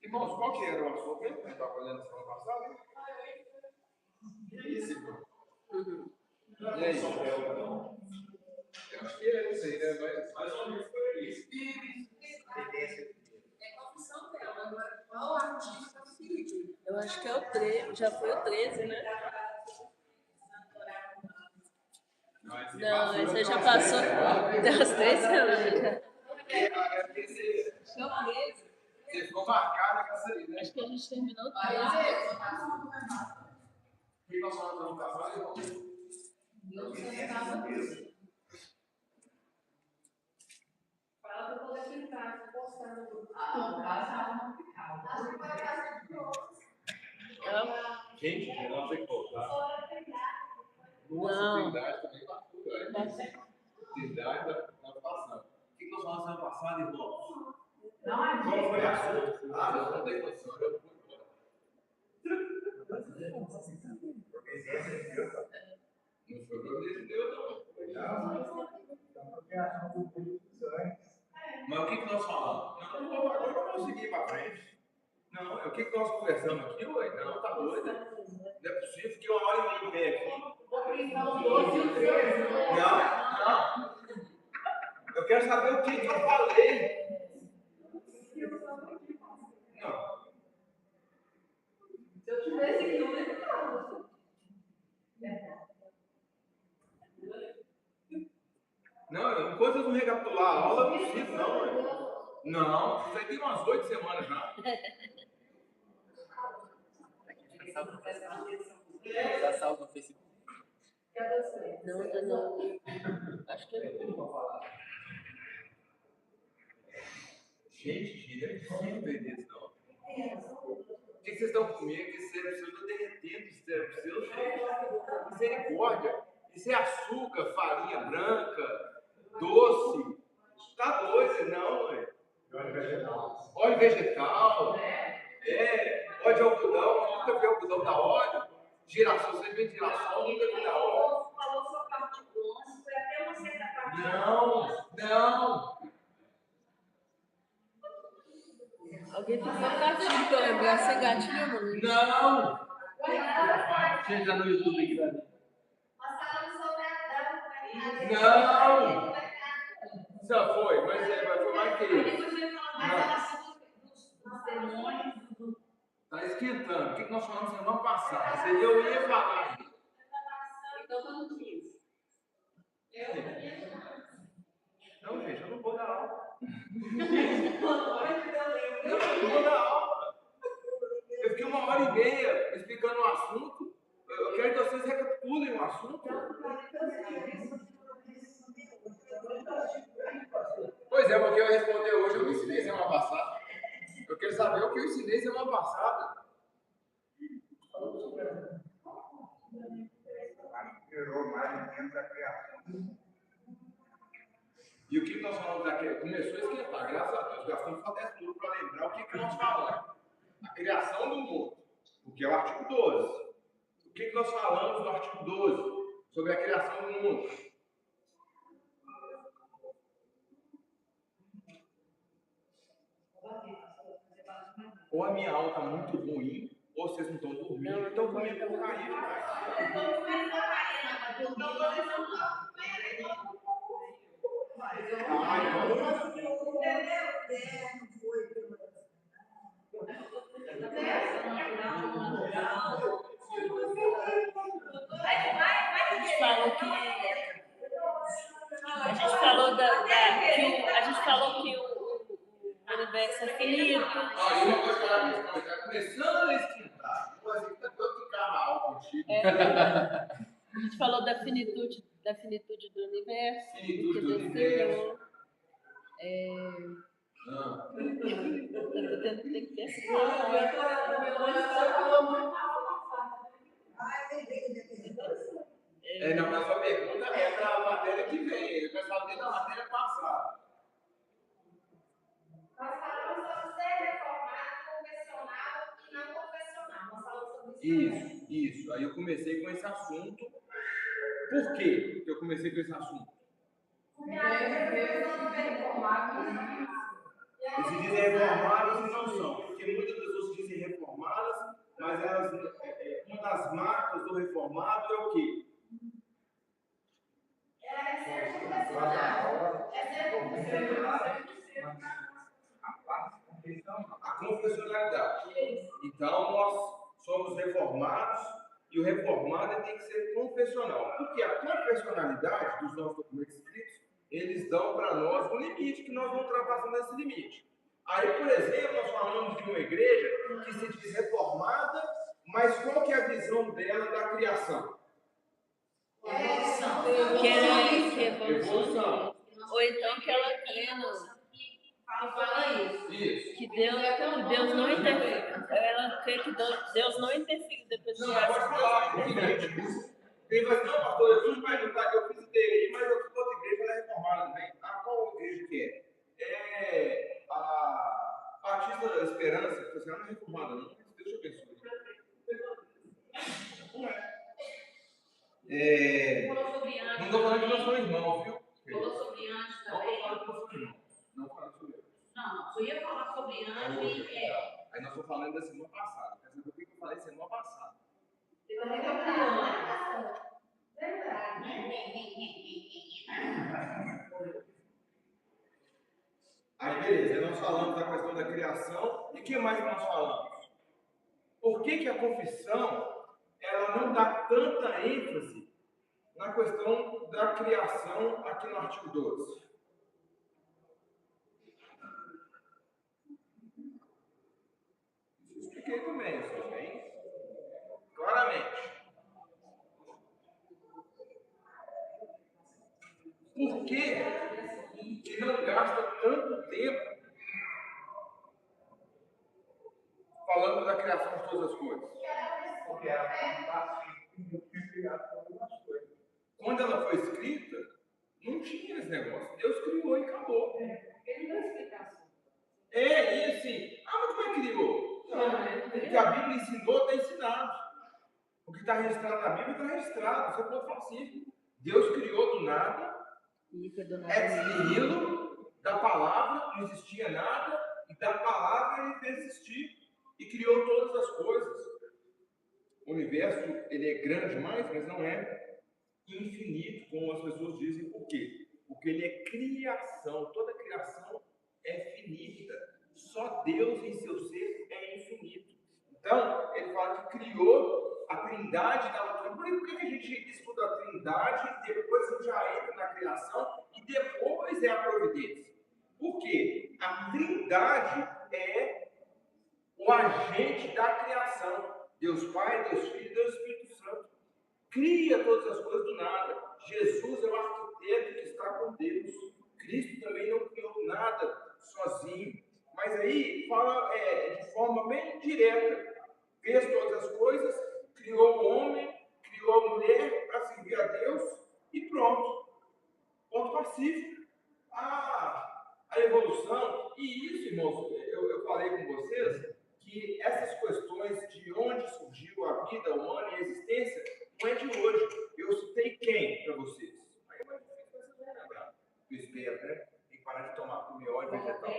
Irmãos, qual que era o assunto que a gente estava olhando semana passada? Que isso, irmão? E aí? Eu acho que é isso aí, né? Mais ou menos foi isso. É confissão dela. Agora, qual artista eu acho que é o 13, já foi o 13, né? Não, esse aí já passou. Tem umas 3 semanas já. Você ficou marcado com essa aí, né? Acho que a gente terminou o 13. O que nós falamos ano passado, irmão? Fala para poder pintar, postando. Gente, não tem que voltar. Nossa, Trindade também passou, velho. Trindade tá passando. O que nós falamos semana passada, irmão? Qual foi a sua? Ah, eu não tenho noção. Eu fui embora. Não foi providência de Deus, não. Mas o que nós falamos? Não, agora eu não consegui ir para frente. Não, o que nós conversamos aqui, ué? Não, tá doido. Não é possível, fiquei 1h30 em pé aqui. Não. Eu quero saber o que eu falei. Não. Se eu tivesse aqui, eu lembrava. Não, enquanto eu não recapitular a aula, eu não preciso, não, ué. Não, isso aí tem umas 8 semanas já. Tá salvo no Facebook. Não, ainda não. Acho que Gente, não é possível ver isso, não. O que vocês estão comendo? Que cérebro seu está derretendo esse cérebro seu, gente. Misericórdia. Isso é açúcar, farinha branca, doce. Tá doido, não, ué. Óleo vegetal. Óleo de algodão. Nunca vi algodão da óleo. Girassol, vocês veem girassol, nunca vi da óleo. Falou sua parte do 11, foi até uma certa parte. Não. alguém tem uma gatilho pra eu lembrar sem gatilho, mano. Não. Deixa eu entrar no YouTube aqui pra mim. Nós falamos sobre Adão. Não. Já foi, mas foi mais que isso. Tá esquentando. O que nós falamos semana passada? Se eu ia falar. Então, todo 15. Não, gente, eu não vou dar aula. Eu não vou dar aula. Eu fiquei 1h30 explicando o assunto. Eu quero que vocês recapitulem o assunto. Pois é, porque eu respondi hoje, eu ensinei semana passada. Eu quero saber o que eu ensinei semana passada. E o que nós falamos daqui? Começou a esquentar, graças a Deus. Gastamos só 10 minutos para lembrar o que nós falamos. A criação do mundo, porque é o artigo 12. O que nós falamos no artigo 12 sobre a criação do mundo? Ou a minha aula está muito ruim, ou vocês não estão dormindo, então comigo eu vou cair demais. A gente falou que o universo é finito. Aí uma coisa que ela está começando a esquentar. Eu achei que está todo ficar mal contigo. A gente falou da finitude do universo. Finitude do universo. Tem que ter essa. Não, mas a sua pergunta é para a matéria que vem. Eu quero saber da matéria passada. Nós falamos sobre ser reformado, confessional e não confessional. Nós falamos sobre isso. Isso. Aí eu comecei com esse assunto. Por quê que eu comecei com esse assunto? Porque às vezes não é reformado. E se dizem reformados, não são. Porque muitas confessionalidade. Então, nós somos reformados e o reformado ele tem que ser confessional. Porque a confessionalidade dos nossos documentos escritos, eles dão para nós um limite, que nós não ultrapassamos esse limite. Aí, por exemplo, nós falamos de uma igreja que se diz reformada, mas qual que é a visão dela da criação? Que é Evolução. Ou então que ela crê Isso. que Deus não interfere. Ela crê que Deus não interfere depois Não, do mas pode falar, é o seguinte. Ele vai dizer, não, pastor, eu fui perguntar, eu visitei aí, mas eu fui outra igreja, ela é reformada também. Ah, qual igreja que é? É a Batista da Esperança. Você não é reformada, não? Deus te abençoe. Não é. Falou sobre anjos. Não estou falando que nós somos irmãos, viu? Falou sobre anjos Não também. estou falando que nós somos irmãos. Não falando sobre isso. Não, eu ia falar sobre anjos e Aí nós estamos falando da semana passada. Quer dizer, o que eu falei semana passada? Aí, beleza, nós falamos da questão da criação. E o que mais nós falamos? Por que a confissão ela não dá tanta ênfase na questão da criação aqui no artigo 12? Isso eu expliquei também, vocês veem? Claramente. Por que não gasta tanto tempo falando da criação de todas as coisas? Porque ela foi criada por algumas coisas. Quando ela foi escrita, não tinha esse negócio. Deus criou e acabou. ele não explicação. E assim, mas como é que criou? Não, o que a Bíblia ensinou, está ensinado. O que está registrado na Bíblia está registrado. Isso é ponto pacífico. Deus criou do nada, ex nihilo, da palavra, não existia nada, e da palavra ele fez existir e criou todas as coisas. O universo, ele é grande demais, mas não é infinito, como as pessoas dizem. Por quê? Porque ele é criação. Toda criação é finita. Só Deus em seu ser é infinito. Então, ele fala que criou a trindade da natureza. Por que a gente estuda a trindade, depois a gente já entra na criação e depois é a providência? Por quê? A trindade é o agente da criação. Deus Pai, Deus Filho e Deus Espírito Santo. Cria todas as coisas do nada. Jesus é o arquiteto que está com Deus. Cristo também não criou nada sozinho. Mas aí fala de forma bem direta. Fez todas as coisas, criou o homem, criou a mulher para servir a Deus e pronto. Ponto pacífico. A evolução, e isso, irmãos, eu falei com vocês, que essas questões de onde surgiu a vida humana e a existência não é de hoje. Eu citei quem para vocês? Aí é mais difícil vocês vão lembrar. Eu espero, né? Tem que parar de tomar comer óleo vegetal.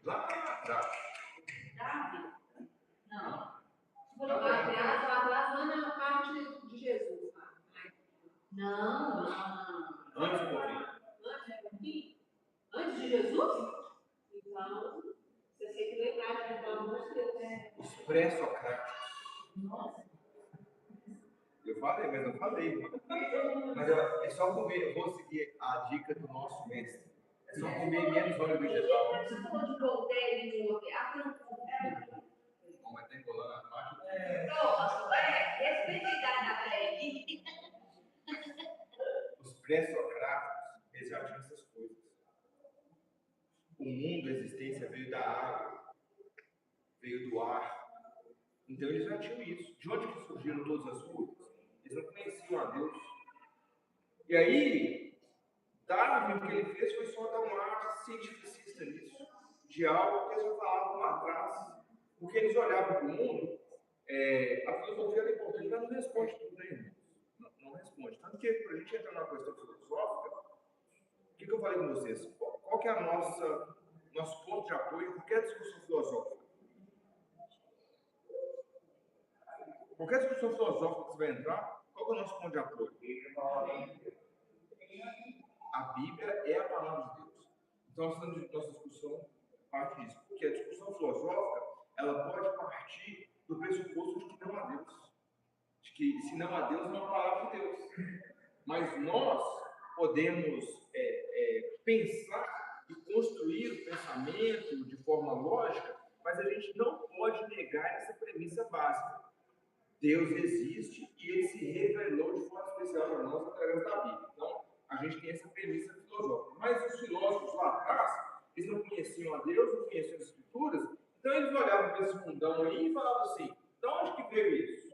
Lá atrás. Na parte de Jesus. Não. Antes um pouquinho. Antes de Jesus? Então, você tem que lembrar de algumas coisas. Os pré-socráticos. Eu falei, mas não falei. Mas é só comer, eu vou seguir a dica do nosso mestre. É só comer menos óleo vegetal. Você falou de volteio e de outro. Mas tem colando a parte. Responsabilidade da pele. Os pré-socráticos, eles já tinham essas coisas. O mundo, a existência veio da água, veio do ar. Então eles já tinham isso. De onde que surgiram todas as coisas? Eles não conheciam a Deus. E aí, Darwin, o que ele fez foi só dar um ar cientificista nisso, de algo que eles já falavam lá atrás. Porque eles olhavam para o mundo, a filosofia é importante, mas não responde tudo, né, irmãos? Não responde. Tanto que, para a gente entrar numa questão filosófica, o que eu falei com vocês? Qual que é a nosso ponto de apoio em qualquer discussão filosófica? Qualquer discussão filosófica que você vai entrar, qual que é o nosso ponto de apoio? A Bíblia é a palavra de Deus. Então, nossa discussão parte disso. Porque a discussão filosófica, ela pode partir do pressuposto de que não há Deus. De que se não há Deus, não há palavra de Deus. Mas nós podemos pensar e construir o pensamento de forma lógica, mas a gente não pode negar essa premissa básica. Deus existe e ele se revelou de forma especial para nós através da Bíblia. Então, a gente tem essa premissa filosófica. Mas os filósofos lá atrás, eles não conheciam a Deus, não conheciam as Escrituras, então eles olhavam para esse mundão aí e falavam assim: de onde que veio isso?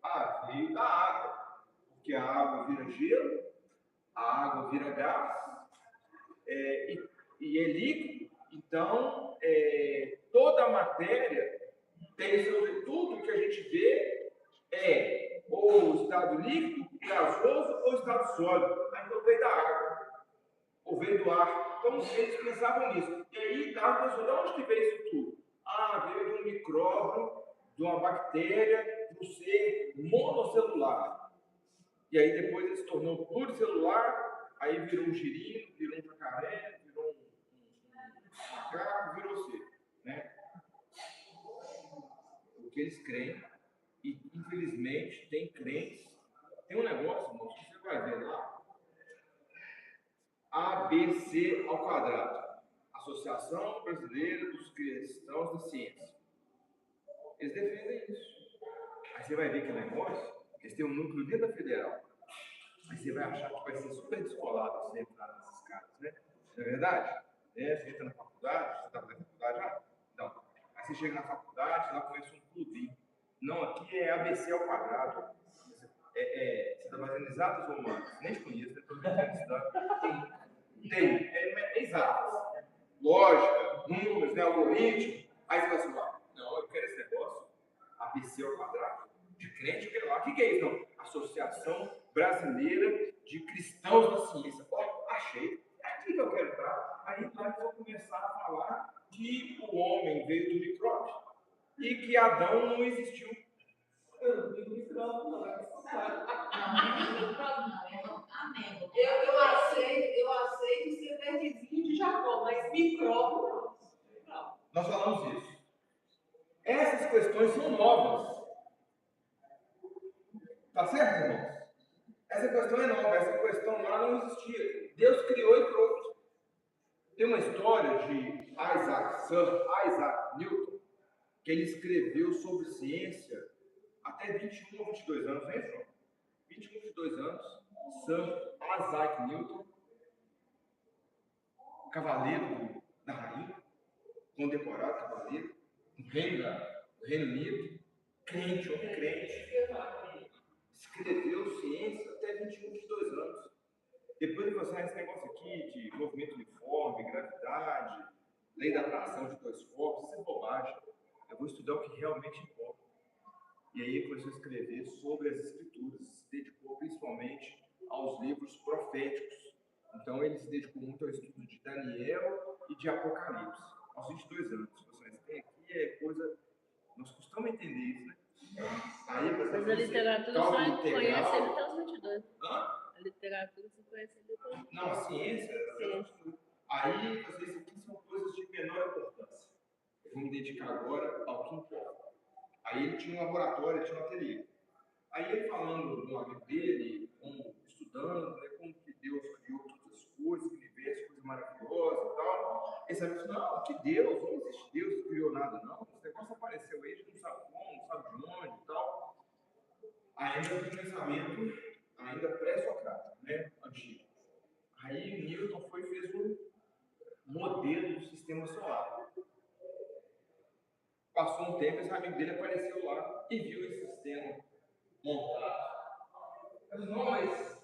Ah, veio da água, porque a água vira gelo, a água vira gás, e é líquido, então toda a matéria tem tudo que a gente vê ou estado líquido, gasoso ou estado sólido. Aí então veio da água, ou veio do ar. Então eles pensavam nisso. E aí Darwin pensou: de onde que veio isso tudo? Ah, veio de um micróbio, de uma bactéria, de um ser monocelular. E aí depois ele se tornou pluricelular, aí virou um girino, virou um jacaré, virou um macaco, virou ser, né? O que eles creem, e infelizmente tem crentes, tem um negócio, irmãos, que você vai ver lá, ABC ao quadrado, Associação Brasileira dos Cristãos da Ciência. Eles defendem isso. Aí você vai ver que negócio, eles têm um núcleo dentro da Federal. Aí você vai achar que vai ser super descolado você entrar nesses caras, né? Não é verdade? Você entra na faculdade, você está na faculdade, não. Aí você chega na faculdade, lá começa um clubinho. Não, aqui é ABC ao quadrado. Você está fazendo exatas ou humanas? Nem te conheço, né? Estou estudando. Tem exatas. Lógica, números, né? Algoritmo. Aí você vai assim: não, eu quero esse negócio. ABC ao quadrado. De crente, eu quero lá. O que é isso? Não? Associação Brasileira de Cristãos da Ciência. Achei. É aqui que eu quero estar. Aí lá eu vou começar a falar que o homem veio do micróbio e que Adão não existiu. Eu não tenho micróbio, não. Eu aceito ser verdezinho de Jacó, mas micróbio não. Nós falamos isso. Essas questões são novas. Tá certo, irmãos? Essa questão é nova, essa questão lá não existia. Deus criou e pronto. Tem uma história de Sir Isaac Newton, que ele escreveu sobre ciência até 21 ou 22 anos, não é isso? 21, 22 anos, Sir Isaac Newton, cavaleiro da rainha, condecorado cavaleiro, do Reino Unido, crente, homem crente, escreveu ciência até 21, 22 anos. Depois de você esse negócio aqui de movimento uniforme, gravidade, lei da atração de dois corpos, isso é bobagem. Eu vou estudar o que realmente importa. E aí ele começou a escrever sobre as escrituras, se dedicou principalmente aos livros proféticos. Então ele se dedicou muito ao estudo de Daniel e de Apocalipse, aos 22 anos. Vocês têm aqui coisa, nós costumamos entender isso, né? Aí você Mas a literatura só conhece ele até os 22. Hã? A literatura se conhece ele até os 22. Não, a ciência. Aí vocês aqui são coisas de menor importância. Eu vou me dedicar agora ao que importa. Aí ele tinha um laboratório, ele tinha um ateliê. Aí ele falando do amigo dele, estudando, né, como que Deus criou todas as coisas, o universo, coisa maravilhosa e tal. Ele sabe assim: não, que Deus, não existe Deus que criou nada, não. Esse negócio apareceu aí, a gente não sabe como, não sabe de onde e tal. Ainda tem pensamento, ainda pré-socrático, né, antigo. Aí Newton foi e fez um modelo do sistema solar. Passou um tempo, esse amigo dele apareceu lá e viu esse sistema montado. Eu disse: não, mas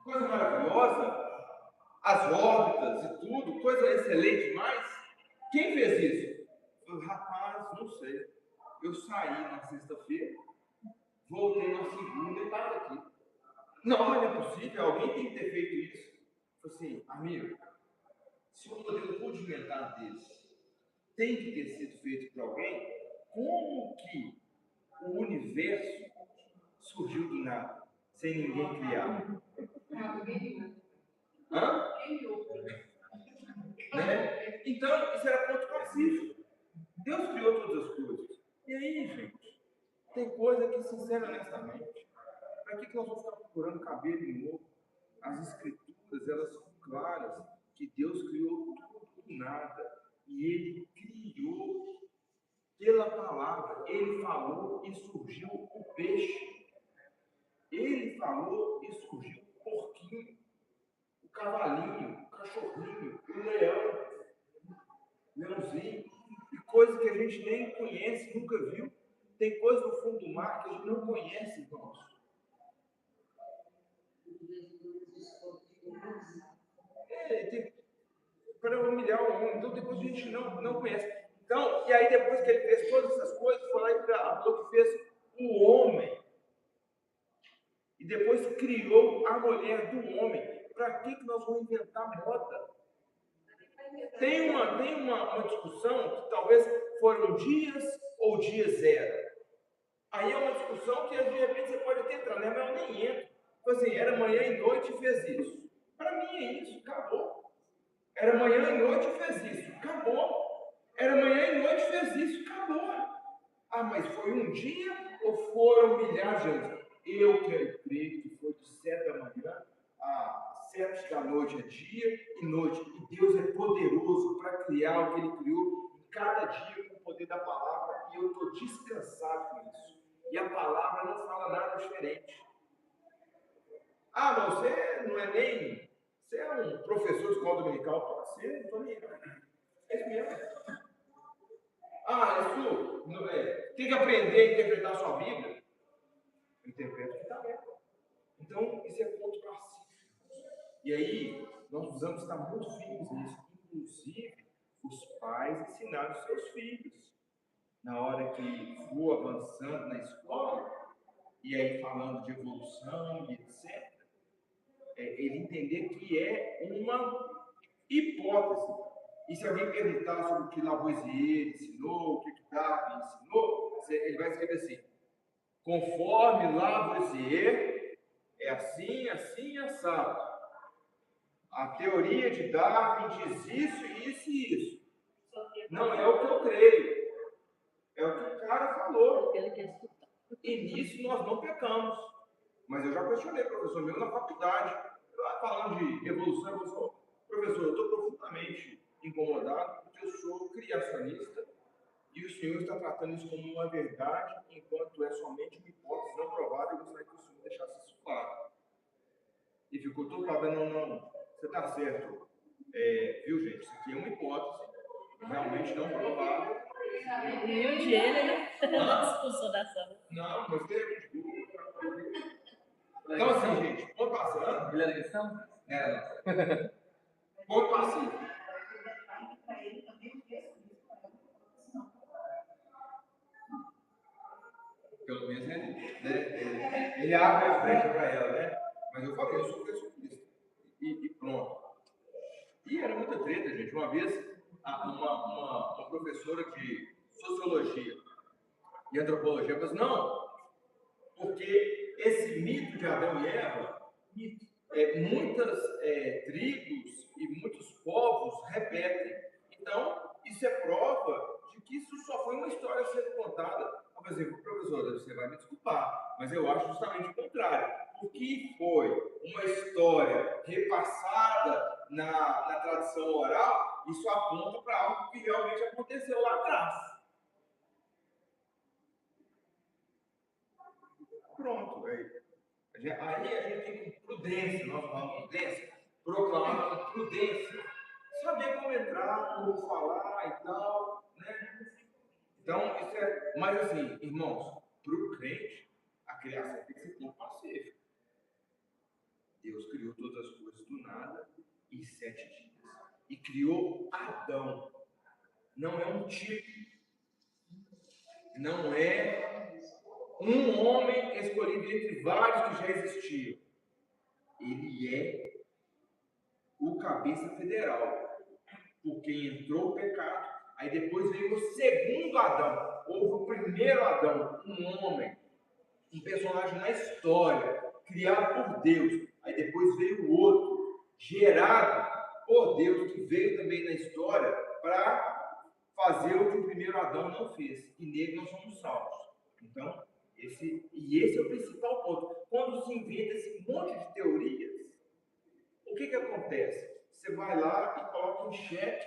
coisa maravilhosa, as órbitas e tudo, coisa excelente demais. Quem fez isso? Eu, rapaz, não sei. Eu saí na sexta-feira, voltei na segunda e estava aqui. Não, mas não é possível, alguém tem que ter feito isso. Eu falei assim: amigo, se o modelo rudimentar desse tem que ter sido feito por alguém, como que o universo surgiu do nada, sem ninguém criar? Hã? Então, isso era ponto pacífico. Deus criou todas as coisas. E aí, gente, tem coisa que, sinceramente, honestamente, para que nós vamos ficar procurando cabelo em ovo? As escrituras, elas são claras que Deus criou tudo do nada. E Ele criou pela palavra. Ele falou e surgiu o peixe. Ele falou e surgiu o porquinho, o cavalinho, o cachorrinho, o leão, leãozinho. E coisas que a gente nem conhece, nunca viu. Tem coisas no fundo do mar que a gente não conhece, irmãos. Para humilhar o homem. Então, depois a gente não conhece. Então, e aí depois que ele fez todas essas coisas, foi lá e falou que fez o homem. E depois criou a mulher do homem. Para que nós vamos inventar moda? Tem uma discussão que talvez foram dias ou dia zero. Aí é uma discussão que de repente você pode até entrar, né? Mas eu nem entro. Então, assim, era manhã e noite e fez isso. Para mim é isso, acabou. Era manhã e noite e fez isso, acabou. Era manhã e noite e fez isso, acabou. Ah, mas foi um dia ou foram milhares de anos? Eu quero crer que foi de 7 da manhã a 7 da noite é dia e noite. E Deus é poderoso para criar o que Ele criou em cada dia com o poder da palavra. E eu estou descansado com isso. E a palavra não fala nada diferente. Ah, mas você não é nem... Você é um professor de escola dominical, pode ser? Não estou nem... É isso mesmo. Ah, isso não é... Tem que aprender a interpretar a sua Bíblia. Interpreta o que está vendo. Então, isso é ponto pacífico. E aí, nós precisamos estar muito firmes nisso. Inclusive, os pais ensinaram os seus filhos. Na hora que for avançando na escola, e aí falando de evolução e etc., ele entender que é uma hipótese. E se alguém perguntar sobre o que Lavoisier ensinou, o que Darwin ensinou, ele vai escrever assim: conforme Lavoisier, é assim, assim, assado. A teoria de Darwin diz isso, isso e isso. Não é o que eu creio. É o que o cara falou. E nisso nós não pecamos. Mas eu já questionei professor meu na faculdade. Falando de evolução, professor, eu estou profundamente incomodado porque eu sou criacionista e o senhor está tratando isso como uma verdade, enquanto é somente uma hipótese não provada. Eu gostaria que o senhor deixasse isso claro. E ficou todo falando, não, você está certo. Viu, gente? Isso aqui é uma hipótese realmente não provada. E o gênero, expulsou da sala. Não, mas teve. Então, assim, gente, ponto passando. Ele é da questão? Não. Ponto passivo. Pelo menos ele abre a brecha para ela, né? Mas eu falei, eu sou pessoalista. E pronto. E era muita treta, gente. Uma vez, uma professora de sociologia e antropologia falou assim, não, porque esse mito de Adão e Eva, muitas tribos e muitos povos repetem. Então, isso é prova de que isso só foi uma história sendo contada. Por exemplo, professor, você vai me desculpar, mas eu acho justamente o contrário. O que foi uma história repassada na tradição oral, isso aponta para algo que realmente aconteceu lá atrás. Pronto, aí a gente tem com prudência, nós falamos prudência, proclamar com prudência, saber como entrar, como falar e tal, né? Então, isso é. Mas assim, irmãos, para o crente, a criação tem que ser muito pacífica. Deus criou todas as coisas do nada em 7 dias. E criou Adão. Não é um tipo. Não é um homem escolhido entre vários que já existiam. Ele é o cabeça federal. Porque entrou o pecado. Aí depois veio o segundo Adão. Houve o primeiro Adão, um homem, um personagem na história, criado por Deus. Aí depois veio o outro, gerado por Deus, que veio também na história para fazer o que o primeiro Adão não fez, e nele nós somos salvos. Então, esse é o principal ponto. Quando se inventa esse monte de teorias, o que acontece? Você vai lá e coloca em xeque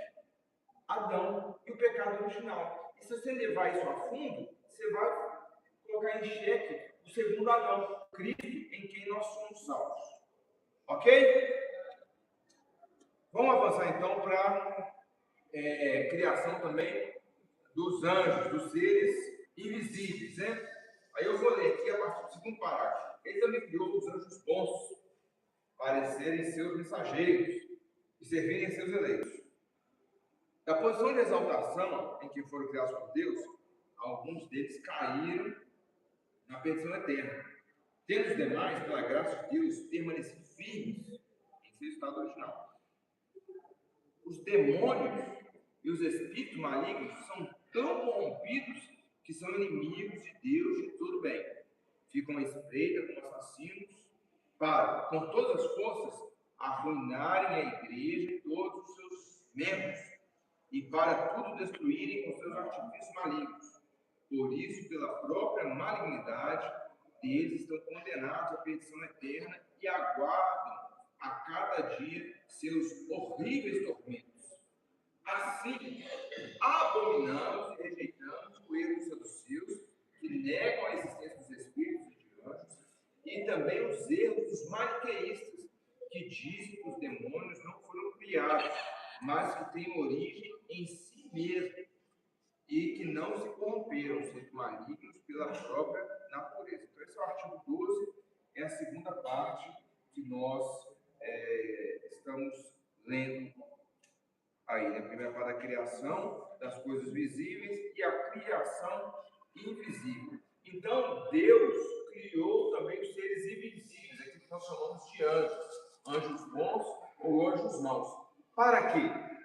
Adão e o pecado original. E se você levar isso a fundo, você vai colocar em xeque o segundo Adão, Cristo, em quem nós somos salvos. Ok? Vamos avançar então para a criação também dos anjos, dos seres invisíveis, né? Aí eu vou ler aqui a partir do segundo parágrafo. Ele também criou os anjos bons, para serem seus mensageiros e servirem seus eleitos. Da posição de exaltação em que foram criados por Deus, alguns deles caíram na perdição eterna, tendo os demais, pela graça de Deus, permanecido firmes em seu estado original. Os demônios e os espíritos malignos são tão corrompidos que são inimigos de Deus e tudo bem. Ficam à espreita como assassinos para, com todas as forças, arruinarem a igreja e todos os seus membros e para tudo destruírem com seus artifícios malignos. Por isso, pela própria malignidade, eles estão condenados à perdição eterna e aguardam a cada dia seus horríveis tormentos. Assim, abominamos e rejeitamos o erro dos saduceus, que negam a existência dos espíritos e de anjos, e também os erros dos maniqueístas, que dizem que os demônios não foram criados, mas que têm origem em si mesmos, e que não se corromperam, sendo malignos pela própria natureza. Então, esse é o artigo 12, é a segunda parte que nós estamos lendo aí, né? A primeira parte da criação das coisas visíveis e a criação invisível. Então, Deus criou também os seres invisíveis, aqui que nós chamamos de anjos, anjos bons ou anjos maus. Para quê?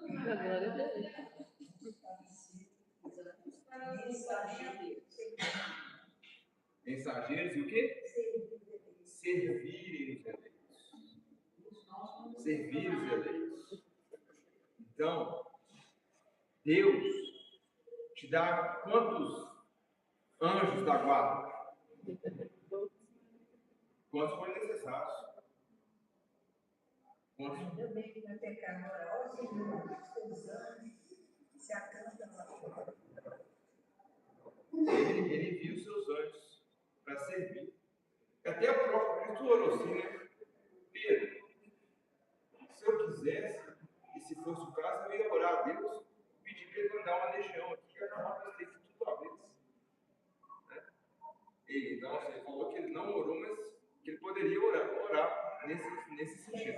Glória a Deus. Mensageiros e o quê? Servirem os eleitos. Servir os eleitos. Então, Deus te dá quantos anjos da guarda? Quantos forem necessários? Quantos? Também que vai pecar moral, os anjos se acantam lá. Ele envia os seus anjos para servir. Até o próprio Cristo orou assim, né? Pedro, se eu quisesse, e se fosse o caso, eu ia orar a Deus, pedir para ele mandar uma legião aqui e acabar com isso tudo uma vez. Né? Então, assim, ele falou que ele não orou, mas que ele poderia orar nesse sentido.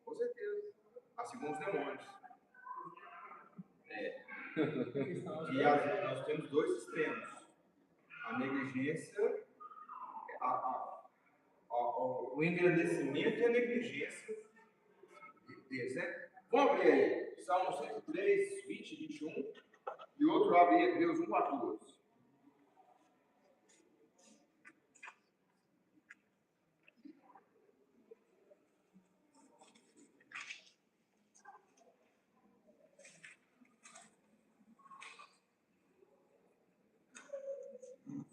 Com certeza. Assim como os demônios. E nós temos dois extremos. A negligência, o engrandecimento e a negligência deles, né? Vamos abrir aí, Salmo 103, 20 e 21, e outro abre aí, Hebreus 1, 14.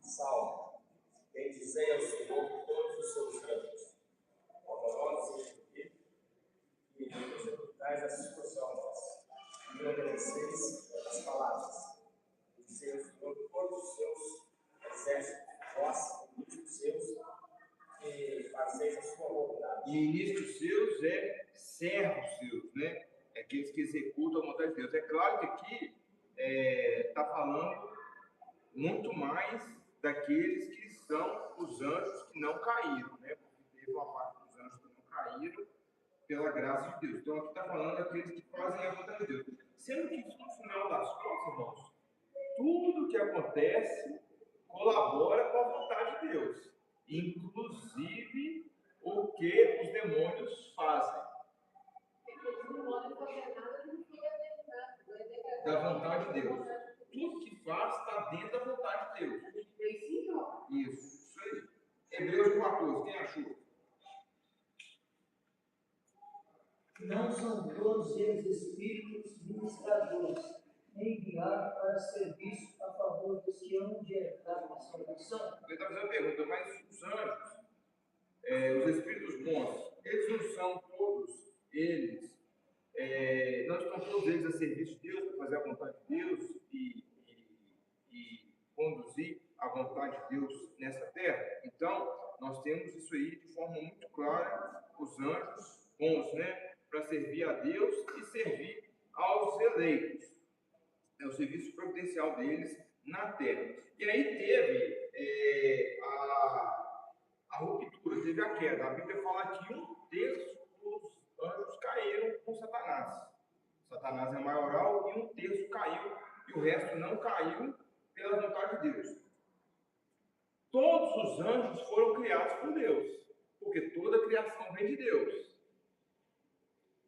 Salmo. Bendizei ao Senhor todos os seus anjos, honrosos e executais as suas ordens, e obedeceis as palavras. Bendizei ao Senhor todos os seus exércitos, vós, ministros seus, que fazeis a sua vontade. E ministros seus servos seus, né? É aqueles que executam a vontade de Deus. É claro que aqui está falando muito mais daqueles que são os anjos que não caíram, né? Porque teve uma parte dos anjos que não caíram pela graça de Deus. Então aqui está falando daqueles que fazem a vontade de Deus. Sendo que isso, no final das contas, irmãos, tudo que acontece colabora com a vontade de Deus, inclusive o que os demônios fazem. da vontade de Deus. Tudo que faz está dentro da vontade de Deus. Isso aí. Hebreus 14, quem achou? Não são todos eles espíritos ministradores, enviados para serviço a favor dos que hão de herdar a salvação. Eu estava fazendo a pergunta, mas os anjos, os espíritos bons, eles não são todos eles, não estão todos eles a serviço de Deus, para fazer a vontade de Deus e conduzir a vontade de Deus nessa terra? Então, nós temos isso aí de forma muito clara, os anjos bons, né? Para servir a Deus e servir aos eleitos. É o serviço providencial deles na terra. E aí teve a ruptura, teve a queda. A Bíblia fala que 1/3 dos anjos caíram com Satanás. Satanás é maioral e 1/3 caiu e o resto não caiu pela vontade de Deus. Todos os anjos foram criados por Deus, porque toda a criação vem de Deus.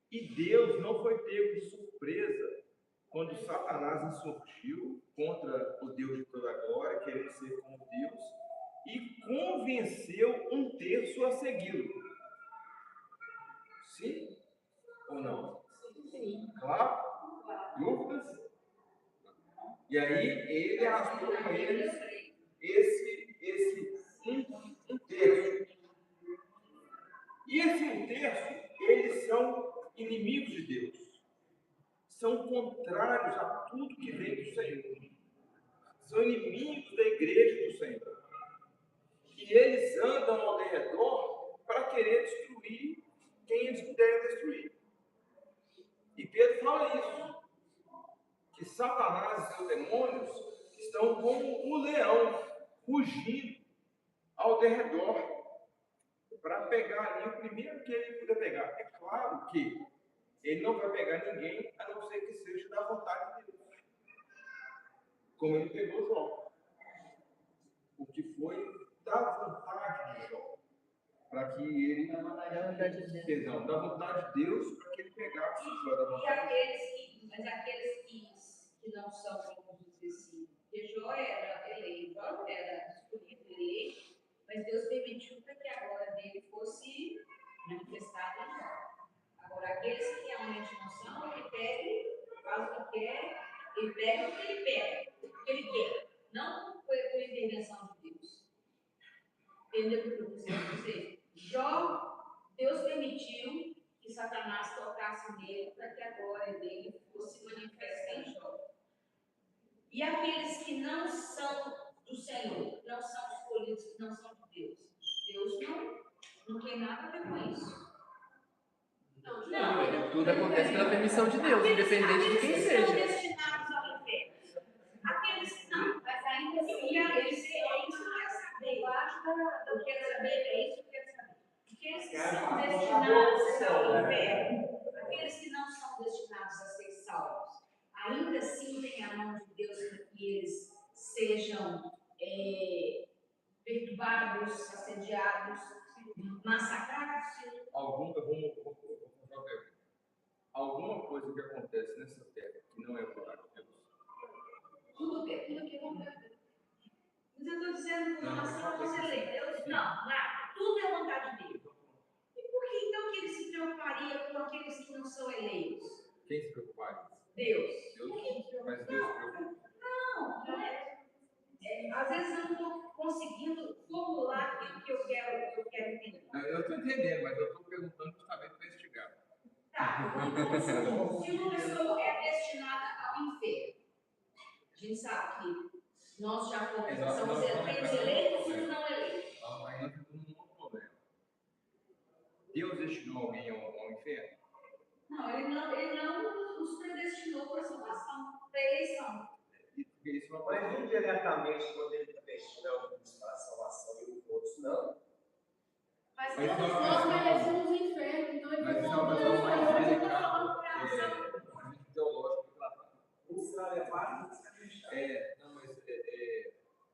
E Deus não foi pego de surpresa quando Satanás insurgiu contra o Deus de toda a glória, querendo ser como Deus, e convenceu 1/3 a segui-lo. Sim ou não? Sim. Claro? Dúvidas? E aí ele arrastou com eles esse 1/3. E esse 1/3, eles são inimigos de Deus. São contrários a tudo que vem do Senhor. São inimigos da igreja do Senhor. E eles andam ao redor para querer destruir quem eles puderem destruir. E Pedro fala isso. Que Satanás e seus demônios estão como o leão, fugindo ao redor para pegar ali o primeiro que ele puder pegar. É claro que ele não vai pegar ninguém, a não ser que seja da vontade de Deus. Como ele pegou Jó. O que foi da vontade de Jó. Para que ele... Perdão, da vontade de Deus, para que ele pegasse Jó da vontade de Deus. Mas aqueles que não são, vamos dizer assim, porque Jó era eleito, Jó era escolhido, eleito, mas Deus permitiu para que a glória dele fosse manifestada em Jó. Agora, aqueles que realmente não são, ele pega, faz o que quer, ele pega o que ele pega, o que ele quer, não por intervenção de Deus. Entendeu o que eu estou dizendo? Jó, Deus permitiu que Satanás tocasse nele para que a glória dele fosse manifesta em Jó. E aqueles que não são do Senhor, não são escolhidos, que não são de Deus, Deus não tem nada a ver com isso. Não, Tudo acontece pela permissão de Deus, independente de quem seja. Aqueles que são destinados ao inferno. Aqueles que não, mas ainda assim, é isso que eu quero saber. Eu quero saber, é isso que eu quero saber. Aqueles que são destinados ao inferno, aqueles que não são destinados a ser salvos, ainda assim tem a mão de Deus para que eles sejam perturbados, assediados, massacrados. Alguma coisa que acontece nessa terra que não é vontade de Deus? Tudo que acontece. Mas eu estou dizendo com relação aos eleitos, não, nada. Tudo é vontade dele. E por que então que ele se preocuparia com aqueles que não são eleitos? Quem se preocuparia? Deus. Mas Deus se preocupa. Não é. Às vezes eu não estou conseguindo formular aquilo que eu quero entender. Eu estou entendendo, mas eu estou perguntando justamente para investigar. Tá. Se uma pessoa é destinada ao inferno, a gente sabe que nós já somos eleitos e não eleitos. Aí nós temos um outro problema. Deus destinou alguém ao inferno? Não, ele não os predestinou para a salvação, para a eleição. Porque isso é uma Mas coisa. indiretamente, quando ele destina alguns para a salvação e os outros não, Mas Mas todos não, nós mas merecemos o inferno, então ele Mas foi isso é uma falando questão mais mais delicada, teológica que tratar. isso é levado. Não, mas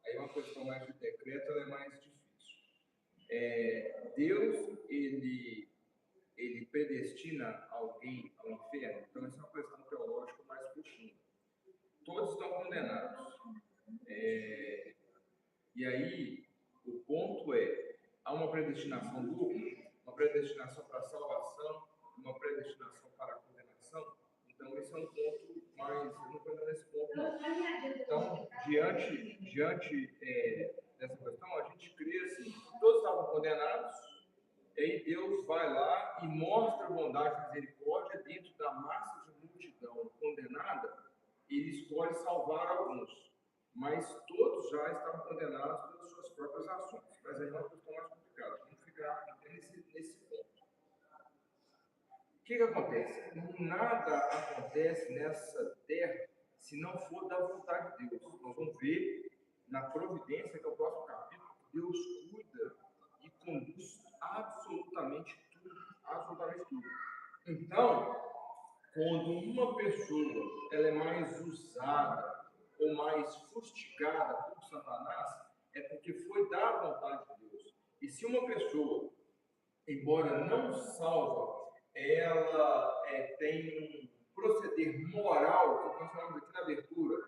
aí uma questão mais de decreto, ela é mais difícil. Deus, ele predestina alguém ao inferno, então essa é uma questão teológica mais profunda. todos estão condenados. E aí, o ponto é, há uma predestinação dupla, uma predestinação para a salvação, uma predestinação para a condenação. Então, esse é um ponto, mas eu não vou entrar nesse ponto, não. Então, diante dessa questão, a gente crê assim, que todos estavam condenados, e aí Deus vai lá e mostra bondade e misericórdia dentro da massa de multidão condenada, ele escolhe salvar alguns. Mas todos já estavam condenados pelas suas próprias ações. Mas aí é uma questão mais complicada. Vamos ficar nesse ponto. O que acontece? Nada acontece nessa terra se não for da vontade de Deus. Nós vamos ver na providência, que é o próximo capítulo, que Deus cuida e conduz absolutamente tudo. Absolutamente tudo. Então, quando uma pessoa ela é mais usada ou mais fustigada por Satanás, é porque foi da vontade de Deus. E se uma pessoa, embora não salva, ela tem um proceder moral, que nós falamos aqui na abertura,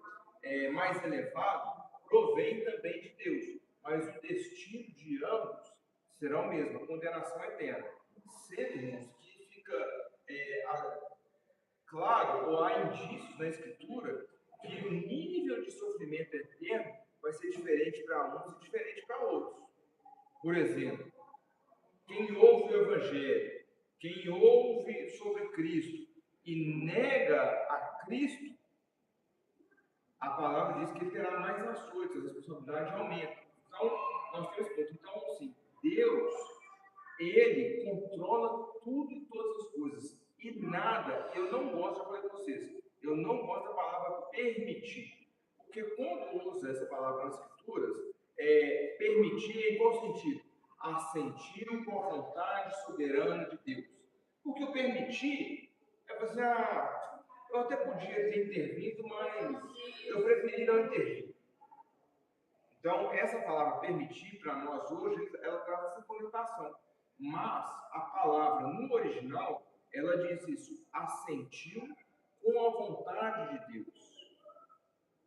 mais elevado, provém também de Deus. Mas o destino de ambos será o mesmo, a condenação eterna. Sendo que fica claro, ou há indícios na Escritura, que o nível de sofrimento eterno vai ser diferente para uns e diferente para outros. Por exemplo, quem ouve o Evangelho, quem ouve sobre Cristo e nega a Cristo, a palavra diz que ele terá mais açoites, a responsabilidade aumenta. Então, nós temos ponto. Então, assim, Deus, ele controla tudo e todas as coisas. E nada, eu não gosto, já falei para vocês, eu não gosto da palavra permitir. Porque quando usa essa palavra nas Escrituras, permitir em qual sentido? Assentir com a vontade soberana de Deus. Porque o permitir é para dizer, eu até podia ter intervindo, mas eu preferi não intervir. Então, essa palavra permitir, para nós hoje, ela traz essa conotação. Mas a palavra no original, ela diz isso, assentiu com a vontade de Deus.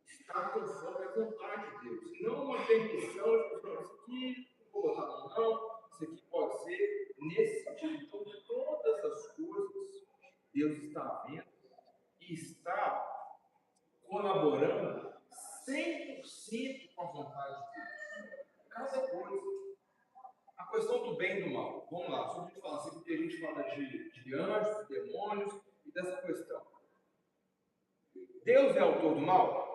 Está conforme a vontade de Deus. Não uma permissão de isso aqui, vou botar a mão, isso aqui pode ser nesse sentido. Então, todas as coisas, Deus está vendo e está colaborando 100% com a vontade de Deus. Cada coisa. A questão do bem e do mal. Vamos lá, só a gente fala assim, porque a gente fala de anjos, demônios e dessa questão. Deus é autor do mal?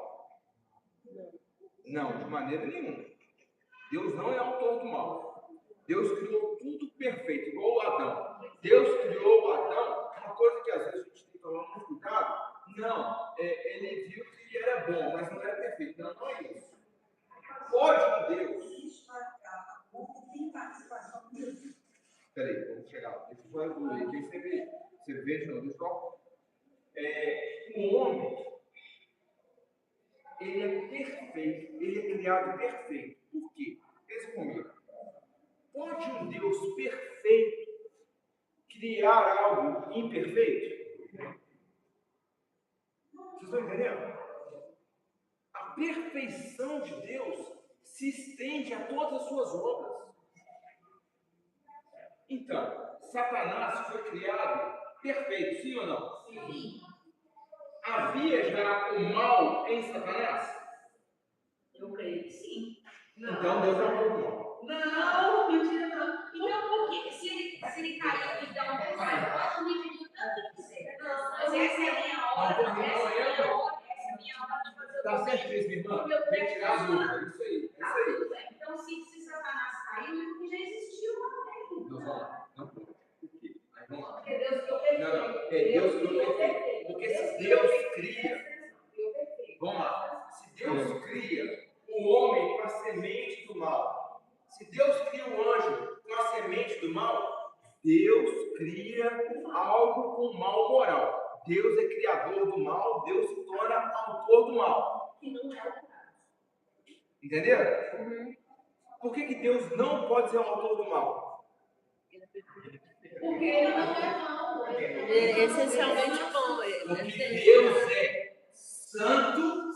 Não, de maneira nenhuma. Deus não é autor do mal. Deus criou tudo perfeito, igual o Adão. Deus criou o Adão, uma coisa que às vezes a gente tem que tomar muito cuidado. Não, ele viu que era bom, mas não era perfeito. Não, não é isso. Pode um Deus. Peraí, vamos chegar lá. Deixa eu só evoluir. Quem você vê de novo, deixa eu o homem, ele é perfeito, ele é criado perfeito. Por quê? Pensa comigo. Pode um Deus perfeito criar algo imperfeito? Vocês estão entendendo? A perfeição de Deus se estende a todas as suas obras. Então, Satanás foi criado perfeito, sim ou não? Sim. Havia já o mal em Satanás? Eu creio que sim. Então Deus é autor do mal. Não, mentira não. Então, por que se ele caiu, então, pode me pedir tanto que quiser. Mas essa é a minha hora, essa é a minha hora de fazer o Está certo, minha irmã? Tem que tirar a dúvida. Isso aí, isso aí. Então, se Satanás caiu, é porque já existiu uma vez. Vamos lá. Não pode. Por quê? Vamos lá. Porque Deus criou perfeito. Não, Deus criou perfeito. Porque se Deus cria, vamos lá. Se Deus cria o homem com a semente do mal, se Deus cria o anjo com a semente do mal, Deus cria algo com mal moral. Deus é criador do mal, Deus se torna autor do mal. Que não é o caso. Entenderam? Por que Deus não pode ser o autor do mal? Porque ele não é mal. Ele é essencialmente bom. Porque Deus é santo,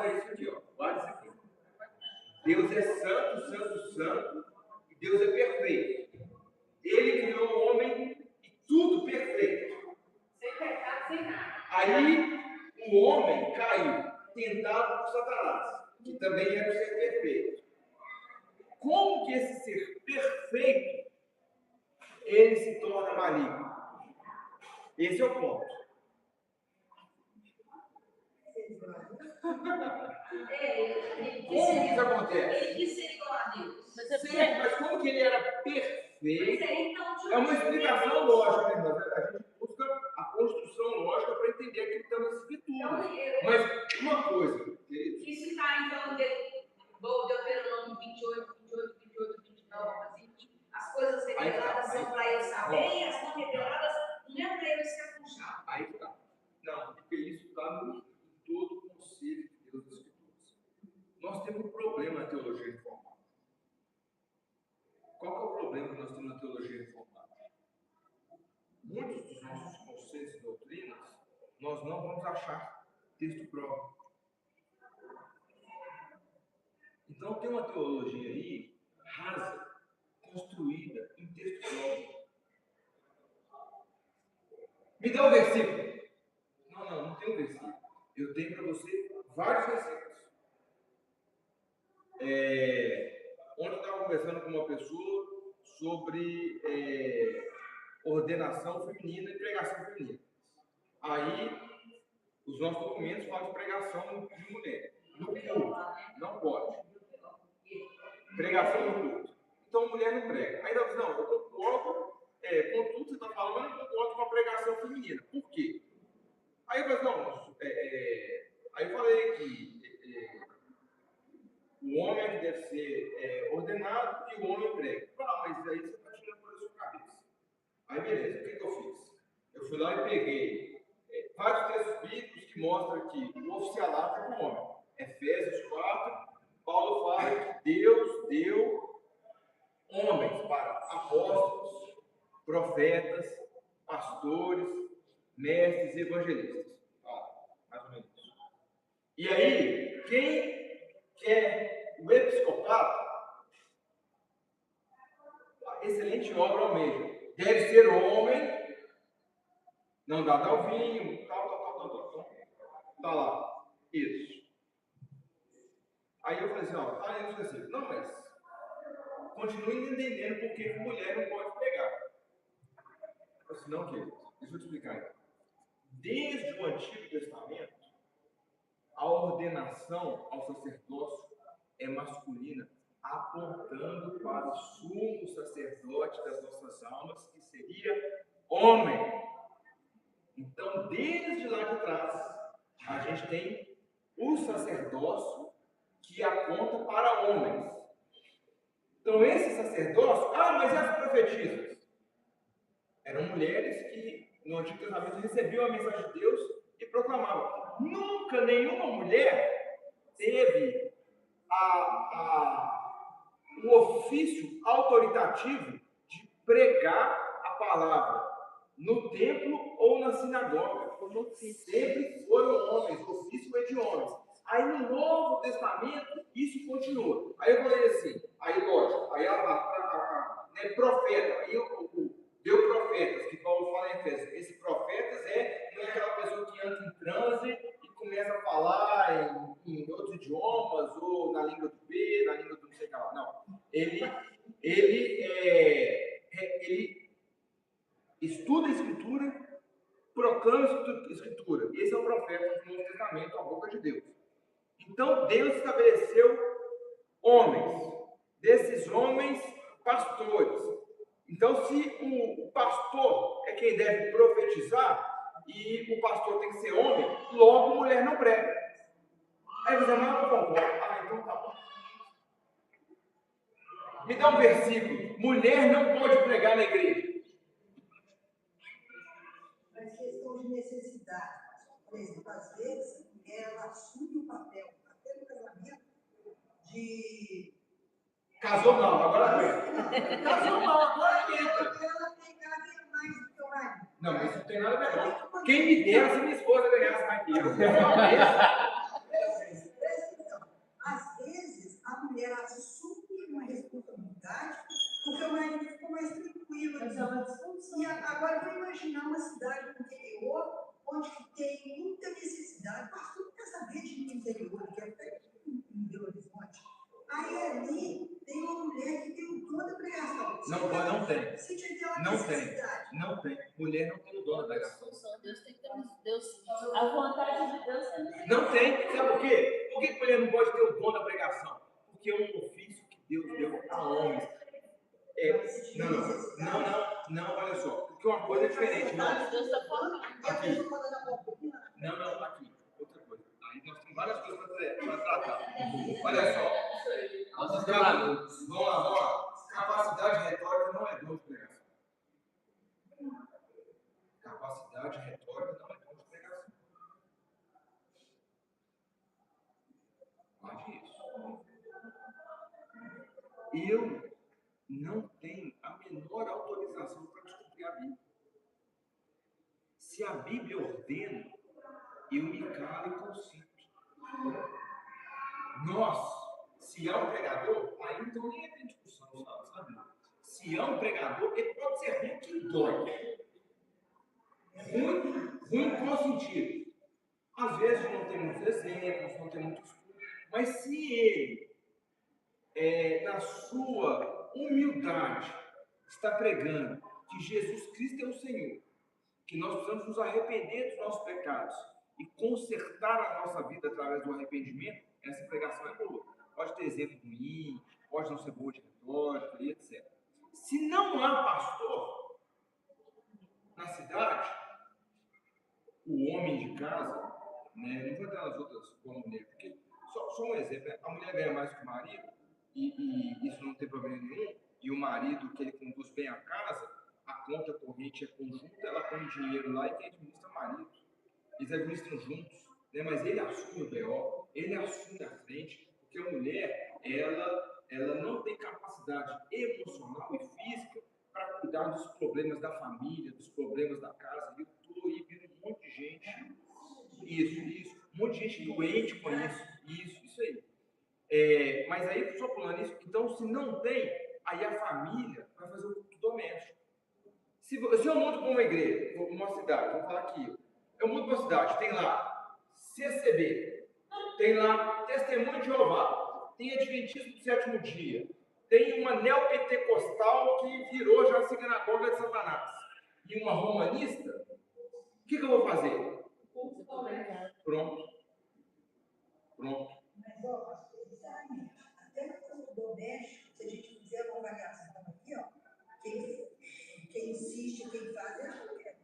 guarda isso aqui, ó. Guarda isso aqui. Deus é santo, santo, santo, e Deus é perfeito. Ele criou o homem e tudo perfeito. Sem pecado, sem nada. Aí o homem caiu, tentado por Satanás, que também era o ser perfeito. Como que esse ser perfeito ele se torna maligno? Esse é o ponto. Ele Como que isso acontece? Ele quis ser igual a Deus. Mas é Sim, mas como que ele era Mas perfeito? aí, então, É uma explicação lógica, né, irmã? A gente busca a construção lógica para entender aquilo que está nas escrituras. Mas uma coisa, querido, Isso está, então, Deuteronômio 28, 29, assim, as coisas reveladas são para eu saber e as não reveladas não é para eu se aconchar. aí que tá. Não, porque isso está no todo o conselho de Deus das Escrituras. Nós temos um problema na teologia reformada. Qual que é o problema que nós temos na teologia reformada? Muitos dos nossos conceitos e doutrinas, nós não vamos achar texto próprio. Então tem uma teologia aí rasa, construída em texto próprio. Me dá um versículo. Não tem um versículo. Eu tenho para você vários versículos. Ontem eu estava conversando com uma pessoa sobre ordenação feminina e pregação feminina. Aí, os nossos documentos falam de pregação de mulher. No culto, não pode. Pregação no culto. Então, mulher não prega. Aí ela diz, não, eu concordo com tudo que você está falando, mas não concordo com a pregação feminina. Por quê? Aí eu falei, não, aí eu falei que o homem é que deve ser ordenado e o homem prega. Mas aí você está tirando por sua cabeça. Aí beleza, o que eu fiz? Eu fui lá e peguei vários textos bíblicos que mostram que o oficialato é para o homem. Efésios 4, Paulo fala que Deus deu homens para apóstolos, profetas, pastores, mestres e evangelistas. Mais ou menos isso. E aí, quem quer o episcopado, a excelente obra almeja. Deve ser homem, não dá ao vinho, tal. Tá lá. Isso. Aí eu falei assim, ó, tá aí assim, não, mas continue entendendo por que mulher não pode pregar. Eu falei assim, não, querido, deixa eu te explicar então. Desde o Antigo Testamento, a ordenação ao sacerdócio é masculina, apontando para o sumo sacerdote das nossas almas, que seria homem. Então, desde lá de trás, a gente tem o sacerdócio que aponta para homens. Então, esse sacerdócio, mas as profetisas? Eram mulheres que, no Antigo Testamento, recebiam a mensagem de Deus e proclamavam. Nunca nenhuma mulher teve o ofício autoritativo de pregar a palavra no templo ou na sinagoga. Sempre foram homens, o ofício é de homens. Aí no Novo Testamento isso continua. Aí eu falei assim, aí lógico, aí profeta, aí deu profetas, que Paulo fala em Efésios. Esse profetas não é aquela pessoa que entra em transe e começa a falar em outros idiomas, ou na língua do B, na língua do não sei o que lá. Não. Ele estuda a Escritura, proclama a Escritura. Esse é o profeta do Novo Testamento, a boca de Deus. Então, Deus estabeleceu homens. Desses homens, pastores. Então, se o pastor é quem deve profetizar, e o pastor tem que ser homem, logo mulher não prega. Aí você vai, não concordo. Então tá bom. Me dá um versículo. Mulher não pode pregar na igreja. Mas questão de necessidade. Por exemplo, às vezes, a mulher ela assume o papel, até no casamento, de. Casou mal, agora aguenta. Casou mal, agora aguenta. Ela tem cada vez mais do que o marido. Não, mas isso não tem nada a ver. Quem me dera se minha esposa ganhasse mais que eu. Agora, vou imaginar uma cidade no interior, onde tem muita necessidade. O pastor não quer saber de interior, quer até em Belo Horizonte. Aí ali tem uma mulher que tem o dom da pregação. Não tem. Se tiver uma Não tem. necessidade. Não tem. Mulher não tem o dom da pregação. Deus tem que ter a vontade de Deus é Não tem. Sabe por quê? Por que mulher não pode ter o dom da pregação? Porque é um ofício que Deus deu a homens. Não, olha só. Porque uma coisa é diferente. Não, Deus está falando. aqui. Não, aqui. Outra coisa. Aí nós temos várias coisas para tratar. Olha só. Vamos lá. Capacidade retórica não é dom de pregação. Capacidade retórica não é dom de pregação. Guarde isso. Eu não tenho a menor autorização para descobrir a Bíblia. Se a Bíblia ordena, eu me calo e consinto. Se há um pregador, aí então nem tem discussão, sabe? Se há um pregador, ele pode ser ruim que dói. Ruim em qual sentido? Às vezes não tem muitos exemplos, não tem muito estudo, mas se ele, na sua humildade, está pregando que Jesus Cristo é o Senhor, que nós precisamos nos arrepender dos nossos pecados e consertar a nossa vida através do arrependimento, essa pregação é boa. Pode ter exemplo ruim, pode não ser boa de retórica e etc. Se não há pastor na cidade, o homem de casa, né, não vou dar as outras como mulher, porque só um exemplo, a mulher ganha mais que o marido, e isso não tem problema nenhum, e o marido, que ele conduz bem a casa, a conta corrente é conjunta, ela põe dinheiro lá e quem administra é o marido. Eles administram juntos, né, mas ele assume o BO, ele assume a frente, porque a mulher, ela não tem capacidade emocional e física para cuidar dos problemas da família, dos problemas da casa. Eu estou aí vendo um monte de gente, um monte de gente doente com isso aí. Mas aí, só falando isso, então se não tem, aí a família vai fazer o culto doméstico. Se eu mudo para uma igreja, uma cidade, vou falar aqui, eu mudo para uma cidade, tem lá CCB, tem lá Testemunho de Jeová, tem Adventismo do Sétimo Dia, tem uma neopentecostal que virou já a sinagoga de Satanás, e uma romanista, o que eu vou fazer? Pronto. Mas, ó, sinceramente, até no campo doméstico, se a gente fizer uma avaliação aqui, ó, quem insiste, quem faz é a mulher.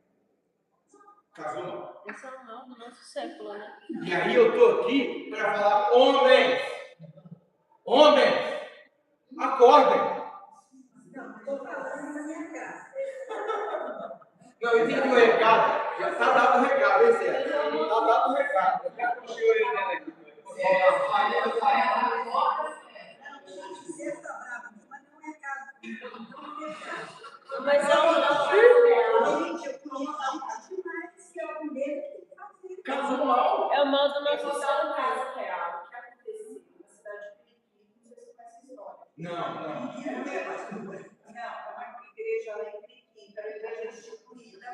Casou não. Esse é o mal do nosso século, né? E aí eu estou aqui para falar, homens, acordem. Não, estou falando na minha casa. Não, eu entendi o recado. Já está dado o recado, hein, Zé? Está dado o recado. Eu quero puxar o orelha dela aqui. Você está brava, mas não é casa. Não é casa. Mas é o mal. Gente, eu conheço demais que é a mulher que tem que fazer. Casou mal. É o mal do nosso Um século. caso real que aconteceu na cidade de Periquito, não sei se você conhece essa história. Não. Não é pastor. Não, é uma igreja lá em Periquito, era uma igreja instituída.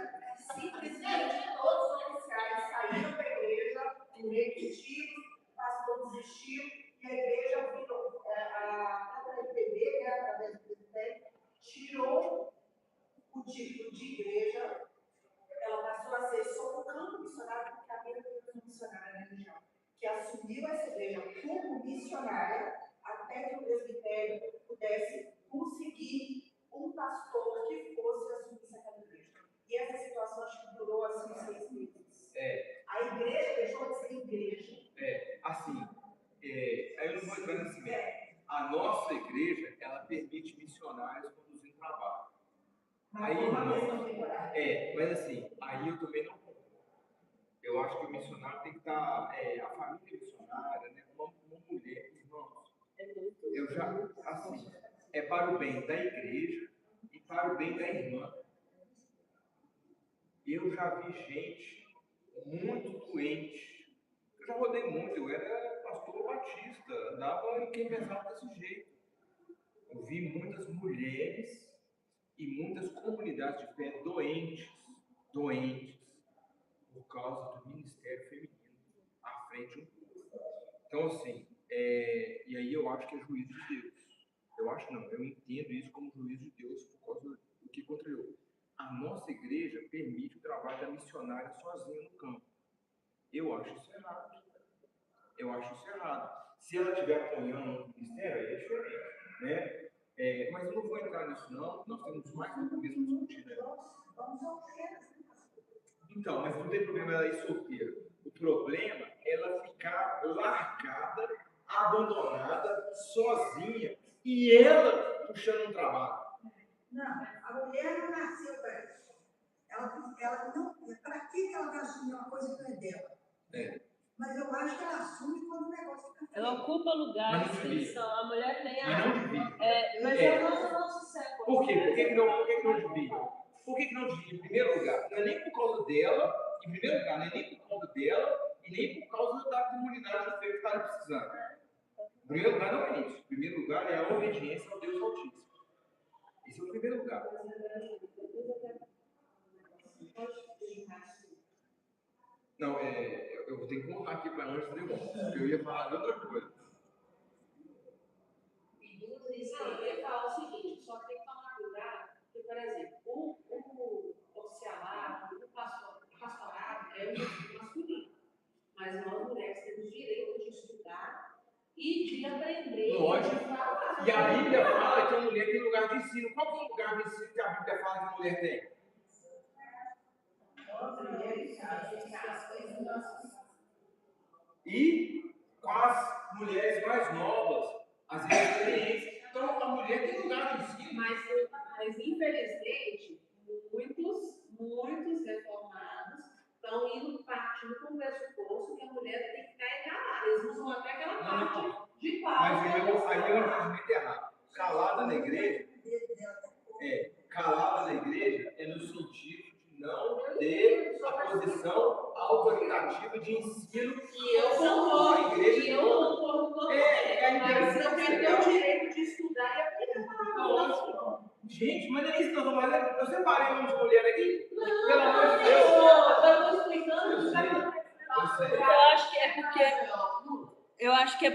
Simplesmente todos os oficiais saíram da igreja, requisitivos, o pastor desistiu e a igreja virou. A IPB, né, através do presidente, tirou o título de igreja, ela passou a ser só um campo missionário, porque havia uma missionária na região, que assumiu essa igreja como missionária, até que o presbitério pudesse conseguir um pastor que fosse assumir aquela igreja. E essa situação acho que durou assim uns 6 meses. A igreja deixou de ser igreja. Aí eu não vou entrar nesse mérito. A nossa igreja, ela permite missionários conduzindo trabalho. Aí, mas assim, aí eu também não concordo. Eu acho que o missionário tem que estar, a família missionária, né, uma mulher, irmãos. Eu já, assim, é para o bem da igreja e para o bem da irmã. Eu já vi gente muito doente. Eu já rodei muito, eu era pastor batista, andava em quem pensava desse jeito. Eu vi muitas mulheres e muitas comunidades de fé doentes, por causa do ministério feminino à frente um do outro. Então, assim, e aí eu acho que é juízo de Deus. Eu acho não, eu entendo isso como juízo de Deus por causa do que aconteceu. A nossa igreja permite o trabalho da missionária sozinha no campo. Eu acho isso errado. Se ela estiver apoiando o ministério, aí é diferente, né? Mas eu não vou entrar nisso não, nós temos mais do que mesmo discutir, né? Então, mas não tem problema ela ir solteira. O problema é ela ficar largada, abandonada, sozinha, e ela puxando um trabalho. Não, a mulher não nasceu para isso. Ela não. Para que ela vai assumir uma coisa que não é dela? Mas eu acho que ela assume quando o negócio está. Ela ocupa lugares Mas não que devia. são. A mulher tem a. Mas não devia. Mas é o nosso século. Por quê? Por que não devia? Por que não devia? Em primeiro lugar, não é nem por causa dela, não é nem por causa dela e nem por causa da comunidade de fé que está precisando. Em primeiro lugar, não é isso. Em primeiro lugar, é a obediência ao Deus Altíssimo. Esse é o primeiro lugar. Não, eu vou ter que voltar aqui para antes do negócio, porque eu ia falar de outra coisa. Eu ia falar o seguinte, só tem que tomar cuidado, porque, por exemplo, o oficialato, o pastorado é um masculino, mas nós mulheres temos direito de estudar e de aprender. Lógico. De falar. E a Bíblia fala que a mulher tem lugar de ensino. Qual que é o lugar de ensino que a Bíblia fala que a mulher tem? E com as mulheres mais novas, as experiências. Então, a mulher tem lugar de ensino. Mas infelizmente, muitos reformados estão partindo com o pressuposto que a mulher tem que ficar enganada. Eles usam até aquela parte de pau. Mas aí é um entendimento errado. Calada na igreja é no sentido de não ter a posição autoritativa de ensino E eu concordo. igreja. Mas eu quero ter o direito de estudar e aprender a falar. Lógico. Gente, mas não é isso que nós vamos fazer. Eu separei uma mulher aqui. Não, Pelo amor de Deus. eu estou explicando. Eu sei. Eu acho que é porque. Eu acho que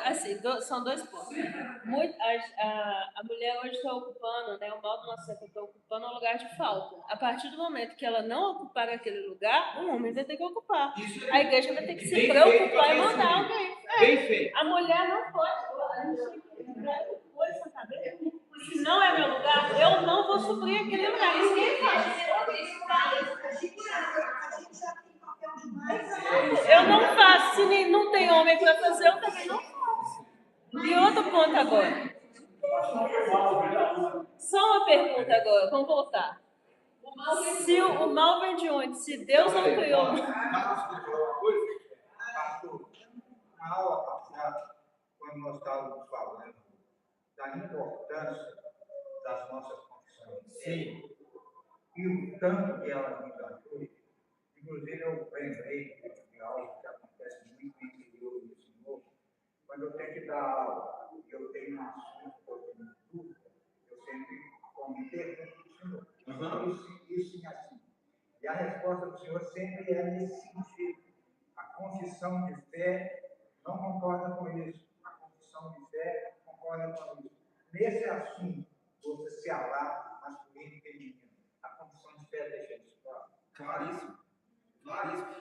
assim, são dois pontos. A mulher hoje está ocupando, né, o mal do nosso século está ocupando um lugar de falta. A partir do momento que ela não ocupar aquele lugar, o homem vai ter que ocupar. A igreja vai ter que se preocupar e mandar alguém. Bem feito. A mulher não pode. A gente tem que pôr essa cabeça. Se não é meu lugar, eu não vou suprir aquele lugar. Isso quem faz? Eu não faço. Se não tem homem para fazer, eu também não faço. E outro ponto agora. Só uma pergunta agora, vamos voltar. Se o mal vem de onde? Se Deus não criou. Na aula passada, quando nós estávamos falando da importância das nossas confissões, sim, e o tanto que ela nos ajuda, inclusive eu lembrei de algo que acontece muito no interior do Senhor, quando eu tenho que dar aula e eu tenho um assunto que eu tenho dúvida, eu sempre me pergunto do Senhor, isso e assim. E a resposta do Senhor sempre é nesse sentido. A confissão de fé não concorda com isso. A confissão de fé concorda com isso. Nesse assunto, você se alar masculino e feminino. A confissão de fé deixa isso claro. Claríssimo.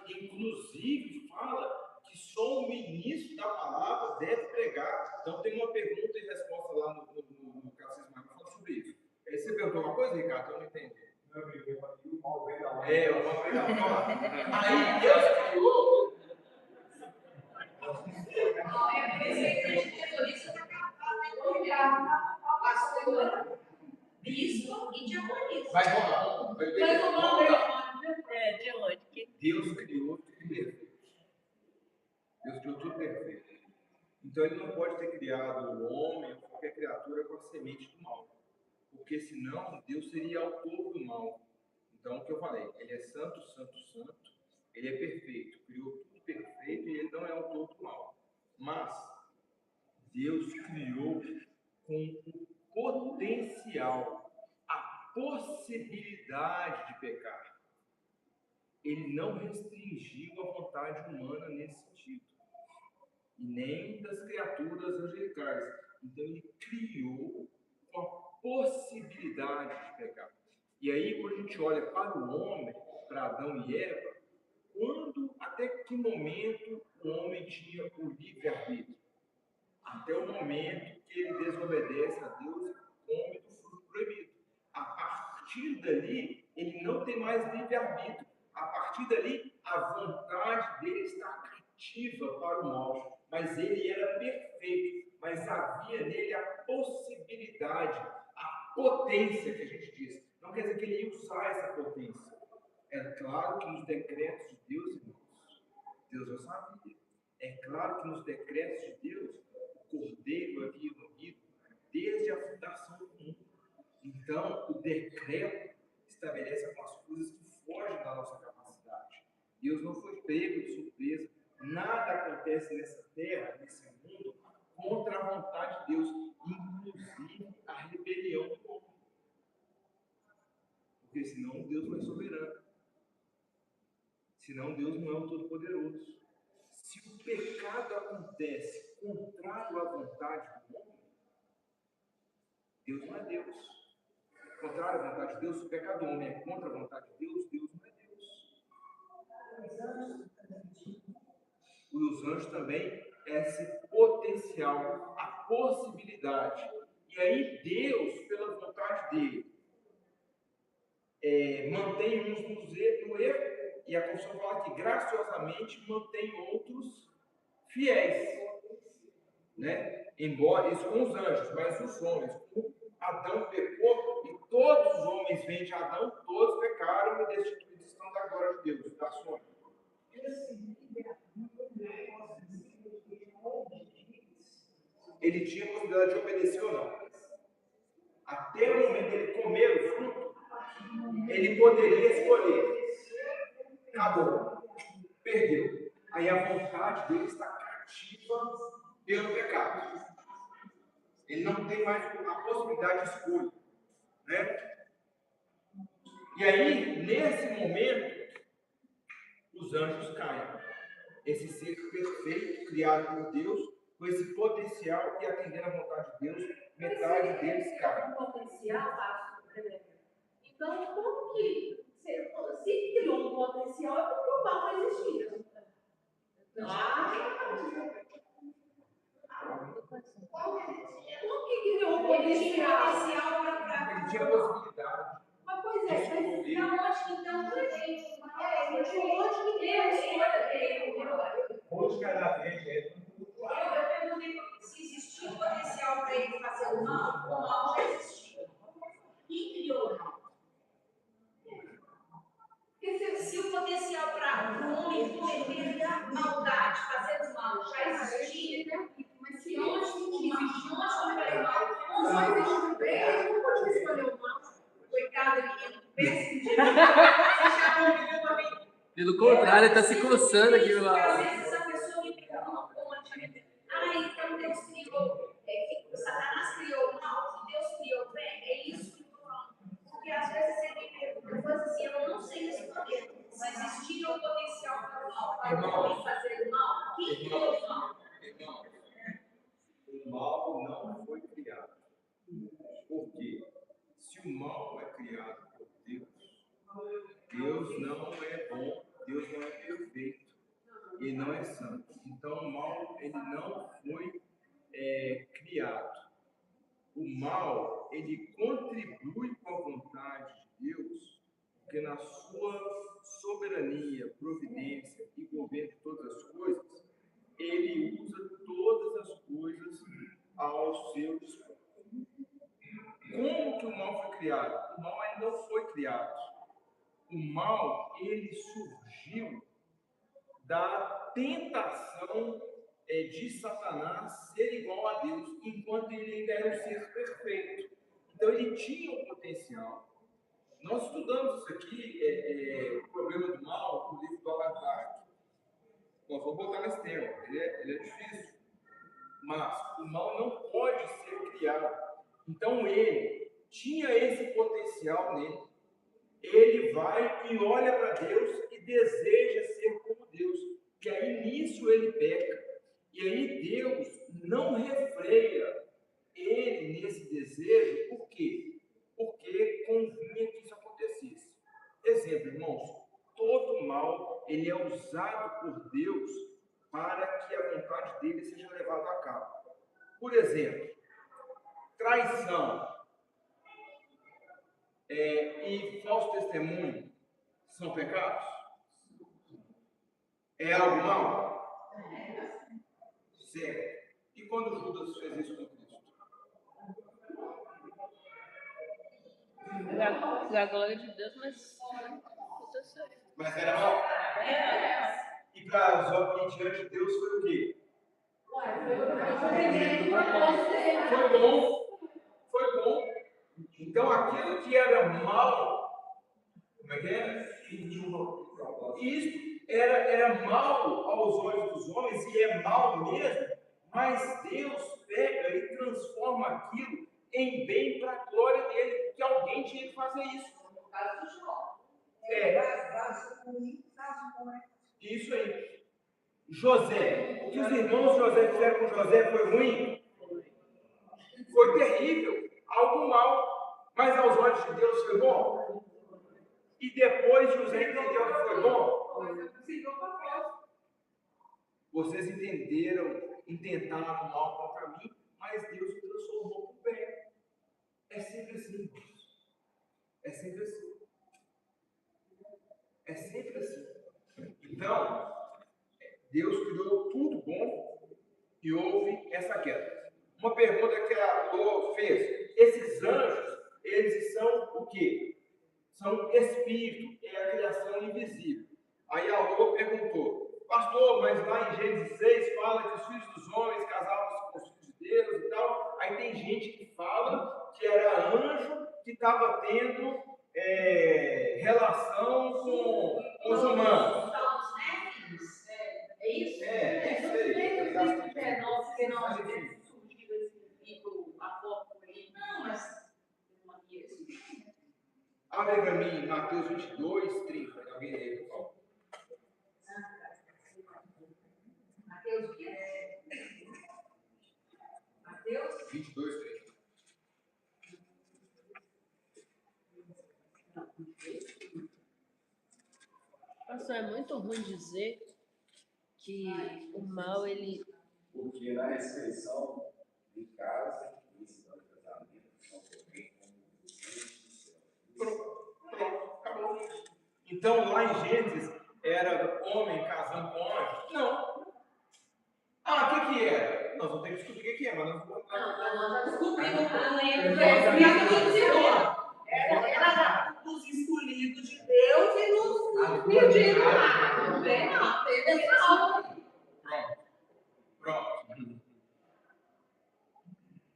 Inclusive, fala que só o ministro da palavra deve pregar. Então, tem uma pergunta e resposta lá no Catecismo fala sobre isso. Você perguntou uma coisa, Ricardo? Eu não entendi. O mal vem da hora. O mal vem da hora. Aí, Deus criou. Pastor, bispo e diaconisa. Vai rolar. De onde? Deus criou tudo perfeito. Deus criou tudo perfeito. Então ele não pode ter criado o homem ou qualquer criatura com a semente do mal. Porque senão Deus seria autor do mal. Então o que eu falei, ele é santo, santo, santo, ele é perfeito, criou tudo perfeito e ele não é autor do mal. Mas Deus criou com o potencial, a possibilidade de pecar. Ele não restringiu a vontade humana nesse sentido, e nem das criaturas angelicais. Então, ele criou uma possibilidade de pecar. E aí, quando a gente olha para o homem, para Adão e Eva, até que momento o homem tinha o livre-arbítrio? Até o momento que ele desobedece a Deus e come do fruto proibido. A partir dali, ele não tem mais livre-arbítrio. A partir dali, a vontade dele está cativa para o mal. Mas ele era perfeito, mas havia nele a possibilidade, a potência que a gente diz. Não quer dizer que ele ia usar essa potência. É claro que nos decretos de Deus, irmãos, Deus já sabia. É claro que nos decretos de Deus, o Cordeiro havia morrido desde a fundação do mundo. Então, o decreto estabelece algumas coisas que fogem da nossa capacidade. Deus não foi pego de surpresa. Nada acontece nessa terra, nesse mundo, contra a vontade de Deus, inclusive a rebelião do homem. Porque senão Deus não é soberano. Senão Deus não é o Todo-Poderoso. Se o pecado acontece contrário à vontade do homem, Deus não é Deus. Contrário à vontade de Deus, se o pecado do homem é contra a vontade de Deus, Deus não é Deus. Os anjos também, esse potencial, a possibilidade. E aí Deus, pela vontade dele, mantém uns no erro, e a confissão fala que graciosamente mantém outros fiéis, né? Embora isso com os anjos, mas os homens, como Adão pecou e todos os homens vêm de Adão, todos pecaram e destituídos estão da glória de Deus, da sua. Ele tinha a possibilidade de obedecer ou não. Até o momento dele comer o fruto, ele poderia escolher. Acabou. Perdeu. Aí a vontade dele está cativa pelo pecado. Ele não tem mais a possibilidade de escolha. Né? E aí, nesse momento, os anjos caem. Esse ser perfeito, criado por Deus, com esse potencial e atendendo à vontade de Deus, metade deles cai. Potencial, então, como que se criou um potencial é porque o mal não existia? Como que criou um potencial para... Ele tinha possibilidade. Mas, pois é, mas na lógica, então, não é onde que tem a história dele. Hoje, cada vez, Eu perguntei se existia um potencial para ele fazer o mal já existia. Quem criou o mal? Porque se o potencial para o homem cometer maldade, fazer o mal, já existia, mas se onde existe um mal, onde existe um bem, ele não pode escolher o mal. Coitado, ele péssimo de você chamou o menino para mim. Pelo contrário, ele está se coçando aqui. Às vezes a pessoa me pergunta como então Deus criou, Satanás criou o mal, Deus criou o bem, é isso que eu estou falando. Porque às vezes ele me pergunta coisas assim, eu não sei responder, mas existia um potencial para o mal, para o homem fazer o mal. Quem criou o mal? O mal não foi criado. Por quê? Se o mal é criado por Deus, Deus não é bom, Deus não é perfeito, ele não é santo. Então o mal ele não foi criado. O mal ele contribui com a vontade de Deus, porque na sua soberania, providência e governo de todas as coisas, ele usa todas as coisas ao seu dispor. Como que o mal foi criado? O mal ainda não foi criado. O mal, ele surgiu da tentação de Satanás ser igual a Deus, enquanto ele ainda era um ser perfeito. Então, ele tinha um potencial. Nós estudamos isso aqui, o problema do mal, no livro do Allan Kardec. Nós vamos voltar nesse tema, ele é difícil. Mas o mal não pode ser criado. Então, ele tinha esse potencial potencial nele. Ele vai e olha para Deus e deseja ser como Deus. Que aí nisso ele peca. E aí Deus não refreia ele nesse desejo. Por quê? Porque convinha que isso acontecesse. Exemplo, irmãos. Todo mal, ele é usado por Deus para que a vontade dele seja levada a cabo. Por exemplo, traição e falso testemunho são pecados? É algo mal? Certo. E quando Judas fez isso com Cristo? Da glória de Deus, mas Mas era mal? E diante de Deus foi o quê? Foi bom. Foi bom. Então aquilo que era mal, como é que é? Isso era mal aos olhos dos homens, e é mal mesmo, mas Deus pega e transforma aquilo em bem para a glória dele, porque alguém tinha que fazer isso. No caso do Jó. Isso aí. José. O que os irmãos de José fizeram com José foi ruim? Foi terrível. Algo mal. Mas aos olhos de Deus foi bom. E depois José entendeu que foi bom. Vocês intentaram mal contra mim, mas Deus o transformou para o bem. É sempre assim, irmãos. É sempre assim. É sempre assim. Então, Deus criou tudo bom e houve essa queda. Uma pergunta que a Lô fez: esses anjos, eles são o quê? São espíritos, é a criação invisível. Aí a Lô perguntou: pastor, mas lá em Gênesis 6 fala que os filhos dos homens casavam com os filhos de Deus e tal. Aí tem gente que fala que era anjo que estava tendo relação com os humanos. É isso? É isso aí. Porque nós surgiu esse livro, a foto aí. Não, mas não havia isso. Abre para mim, Mateus 22, 30. Alguém lê, por favor. Mateus o quê? Mateus 22, 30. Pastor, é muito ruim dizer que o mal, ele... Porque na ressurreição, em casa, em cidade de casamento, não também como Acabou. Então, lá em Gênesis, era homem casando com anjo? Não. O que era? Nós vamos ter que descobrir o que é, mas nós vamos... Nós já descobrimos Não lembro. Era dos escolhidos de Deus e nos perdidos lá. Não tem, não. Teve essa aula. Pronto.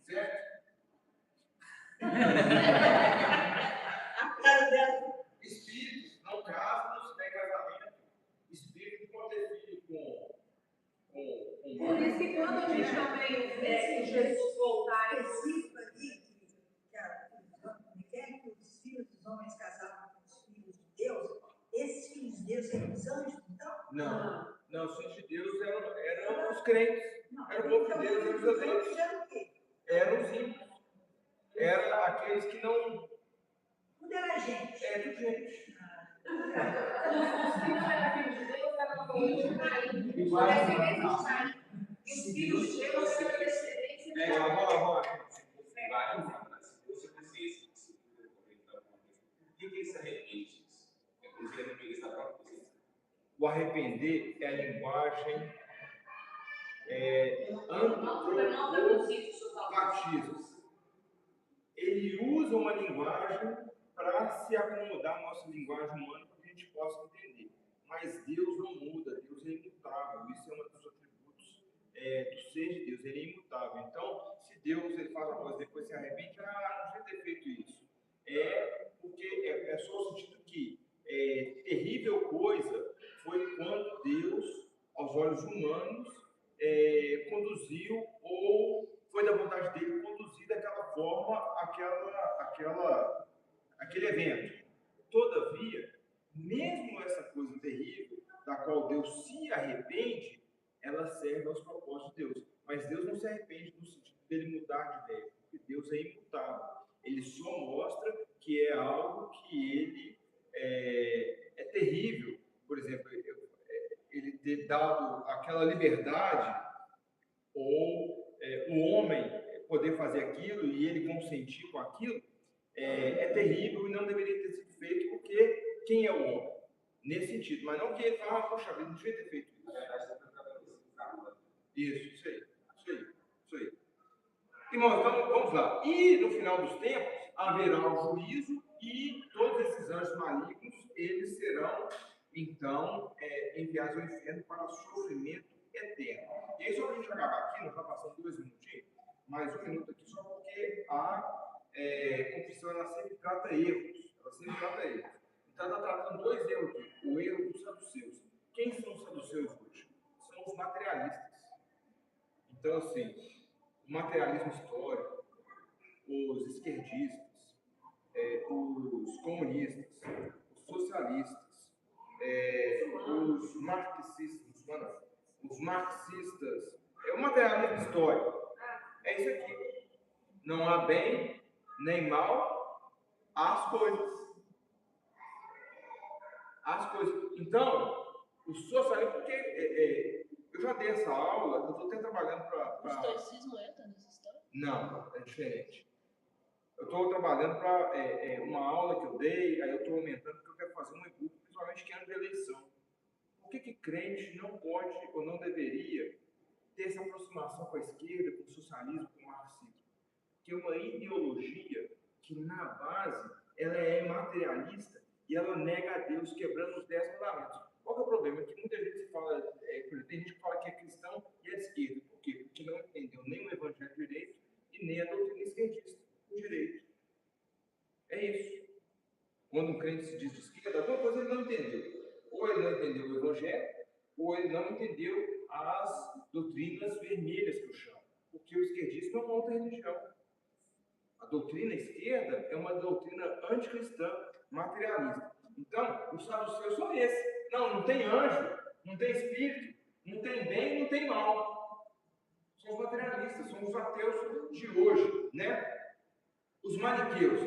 Certo? Espíritos não casam, não se tem casamento. Espírito pode ter filho com Por isso que quando a gente também Jesus voltar, Existe ali que os filhos dos homens casavam com os filhos de Deus. Esses filhos de Deus eram os anjos, então? Não, os filhos de Deus eram os crentes. Era o povo de Deus, eram os azeres. Eram o quê? Eram os ímpios. Eram aqueles que não... Tudo era gente. É tudo gente. Os que não eram filhos de Deus eram filhos de Caim. descendência de Caim. E os filhos de Deus eram descendência de Caim. Agora. você precisa o que é esse arrepende? É como se ele arrependesse da própria consciência. O arrepender é a linguagem batismo. Ele usa uma linguagem para se acomodar à nossa linguagem humana para que a gente possa entender. Mas Deus não muda, Deus é imutável. Isso é um dos atributos do ser de Deus, ele é imutável. Então, se Deus ele faz uma coisa depois se arrepende, não devia ter feito isso. Porque é só o sentido que terrível coisa foi quando Deus, aos olhos humanos, conduziu, ou foi da vontade dele conduzir daquela forma aquele evento. Todavia, mesmo essa coisa terrível, da qual Deus se arrepende, ela serve aos propósitos de Deus. Mas Deus não se arrepende no sentido dele mudar de ideia, porque Deus é imutável. Ele só mostra que é algo que ele é terrível. Por exemplo, ele ter dado aquela liberdade, ou o homem poder fazer aquilo e ele consentir com aquilo, é terrível e não deveria ter sido feito, porque quem é o homem? Nesse sentido. Mas não que ele fala, poxa vida, não devia ter feito isso. Isso aí. Irmãos, então vamos lá. E no final dos tempos haverá o juízo e todos esses anjos malignos, eles serão então enviados ao inferno para sofrimento eterno. E aí, só para a gente acabar aqui, nós estamos passando 2 minutinhos, mais 1 minuto aqui, só porque a confissão ela sempre trata erros. Então ela está tratando 2 erros aqui. O erro dos saduceus. Quem são os saduceus hoje? São os materialistas. Então, assim, o materialismo histórico, os esquerdistas, os comunistas, os socialistas, os marxistas, o materialismo histórico. É isso aqui. Não há bem nem mal, há as coisas. Então, o socialismo, porque eu já dei essa aula, eu estou até trabalhando para... O estoicismo entra nessa história? Não, é diferente. Eu estou trabalhando para uma aula que eu dei, aí eu estou aumentando, porque eu quero fazer um e-book, principalmente que é ano de eleição. Por que crente não pode ou não deveria ter essa aproximação com a esquerda, com o socialismo, com o marxismo? Que é uma ideologia que, na base, ela é materialista e ela nega a Deus, quebrando os 10 mandamentos. Qual que é o problema? É que muita gente fala, tem gente que fala que é cristão e é de esquerda. Por quê? Porque não entendeu nem o evangelho direito e nem a doutrina esquerdista direito. É isso. Quando um crente se diz de esquerda, alguma coisa ele não entendeu. Ou ele não entendeu o evangelho, ou ele não entendeu as doutrinas vermelhas que eu chamo. Porque o esquerdismo é uma outra religião. A doutrina esquerda é uma doutrina anticristã, materialista. Então, os saduceus são esses. Não tem anjo, não tem espírito, não tem bem, não tem mal. São os materialistas, são os ateus de hoje, né? Os maniqueus.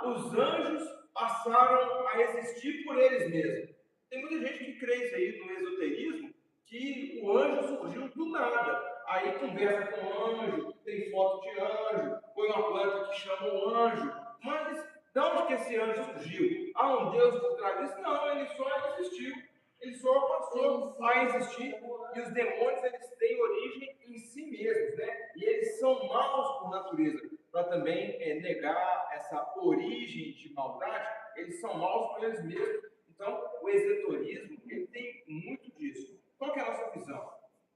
Os anjos passaram a existir por eles mesmos. Tem muita gente que crê isso aí no esoterismo, que o anjo surgiu do nada. Aí conversa com o anjo, tem foto de anjo, põe uma planta que chama o anjo. Mas de onde que esse anjo surgiu? Há um Deus por trás disso? Não, ele só existiu. Ele só passou a existir. E os demônios, eles têm origem em si mesmos, né? E eles são maus por natureza. Para também negar essa origem de maldade, eles são maus por eles mesmos. Então, o esoterismo, ele tem muito disso. Qual que é a nossa visão?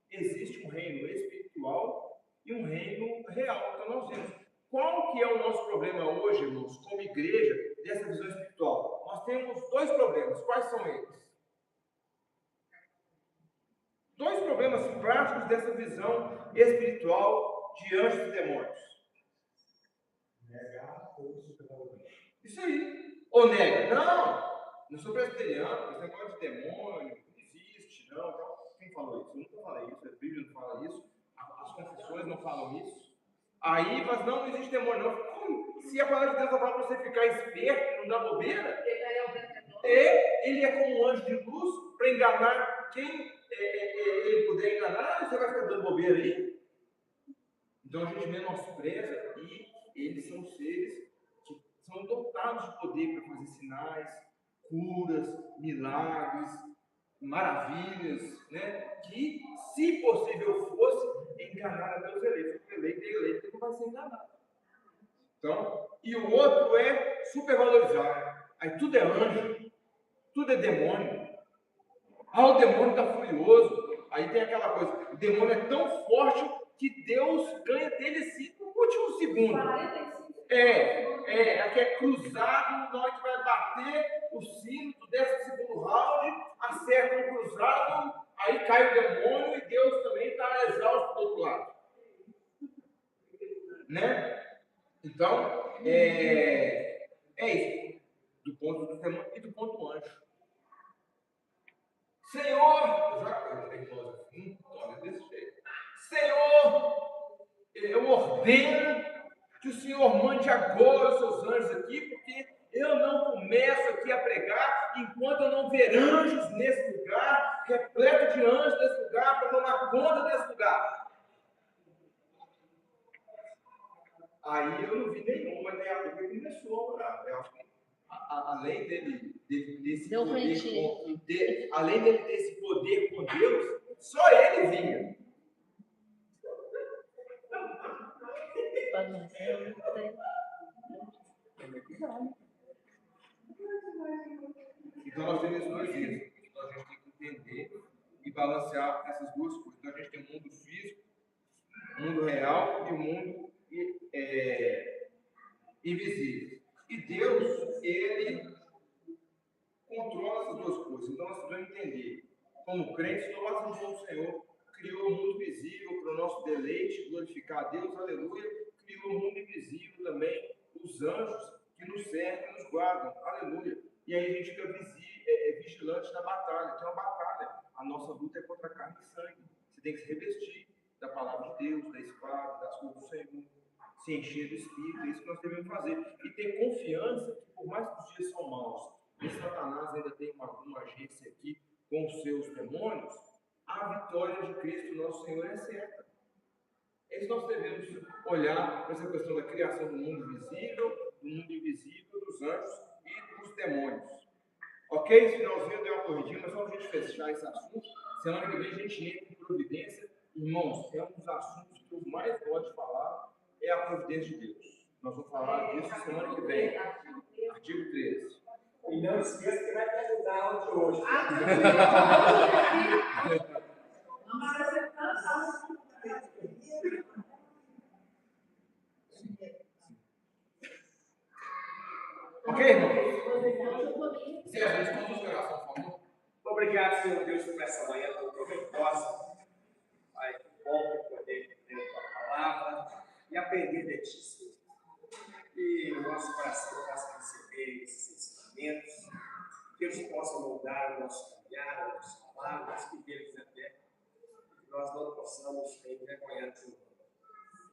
Existe um reino espiritual e um reino real. Então, nós vemos. Qual que é o nosso problema hoje, irmãos, como igreja, dessa visão espiritual? Nós temos 2 problemas. Quais são eles? 2 problemas práticos dessa visão espiritual de anjos e demônios. Negar ou supervalorizar. Isso aí. Ou nega. Não sou presbiteriano, esse negócio de demônio, não existe, não. Então, quem falou isso? Eu nunca falei isso, a Bíblia não fala isso, as confissões não falam isso. Aí, mas não existe demônio, não. Como? Se a palavra de Deus fala para você ficar esperto, não dá bobeira, ele é como um anjo de luz para enganar quem ele puder enganar, você vai ficar dando bobeira aí? Então a gente menospreza e eles são seres que são dotados de poder para fazer sinais, curas, milagres, maravilhas, né? Que, se possível fosse, enganar a Deus eleito. Porque eleito não vai ser enganado. Então, e o outro é supervalorizar. Aí tudo é anjo, tudo é demônio. O demônio está furioso. Aí tem aquela coisa, o demônio é tão forte que Deus ganha dele assim no último segundo. Aqui é cruzado, na hora que vai bater o sino do 12º round, acerta um cruzado, aí cai o demônio e Deus também está exausto do outro lado. Né? Então, É isso. Do ponto do demônio e do ponto do anjo. Senhor, já tem irmãos assim, olha desse jeito. Senhor, eu ordeno que o Senhor mande agora os seus anjos aqui, porque eu não começo aqui a pregar enquanto eu não ver anjos nesse lugar, repleto de anjos nesse lugar, para tomar conta desse lugar. Aí eu não vi nenhum, mas daí a pouco ele começou a orar. Eu acho que além desse Deu poder rentinho. além dele ter esse poder com Deus, só ele vinha. Então nós temos esses dois riscos. Então a gente tem que entender e balancear essas duas coisas. Então a gente tem o mundo físico, o mundo real e o mundo invisível. E Deus, ele controla essas duas coisas. Então nós precisamos entender. Como crentes, nós amamos o Senhor. Criou o mundo visível para o nosso deleite, glorificar a Deus, aleluia. Criou o mundo invisível também, os anjos que nos servem, nos guardam, aleluia. E aí a gente fica vigilante na batalha, que é uma batalha. A nossa luta é contra carne e sangue. Você tem que se revestir da palavra de Deus, da espada, das coisas do Senhor, se encher do Espírito, é isso que nós devemos fazer. E ter confiança que, por mais que os dias são maus, e Satanás ainda tem uma agência aqui com os seus demônios, a vitória de Cristo, nosso Senhor, é certa. É isso que nós devemos olhar para essa questão da criação do mundo visível, do mundo invisível, dos anjos e dos demônios. Ok? Esse finalzinho deu uma corridinha, mas só para a gente fechar esse assunto. Semana que vem a gente entra em providência. Irmãos, é um dos assuntos que eu mais gosto de falar, é a providência de Deus. Nós vamos falar disso semana que vem. Artigo 13. E não esqueça que vai te ajudar a aula de hoje. Ok, irmãos? Se a gente conduz o coração, por favor. Obrigado, Senhor Deus, por essa manhã tão proveitosa. Pai, que bom poder ler a tua palavra e aprender de ti, Senhor. E o nosso coração possa receber esses ensinamentos, que eles possam moldar o nosso caminhar, o nosso falar, o nosso viver até, que nós não possamos envergonhar o Senhor.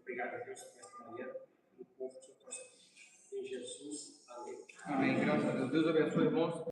Obrigado a Deus por esta manhã, no povo de nossa vida. Em Jesus, amém. Amém. Graças a Deus. Deus abençoe, irmãos.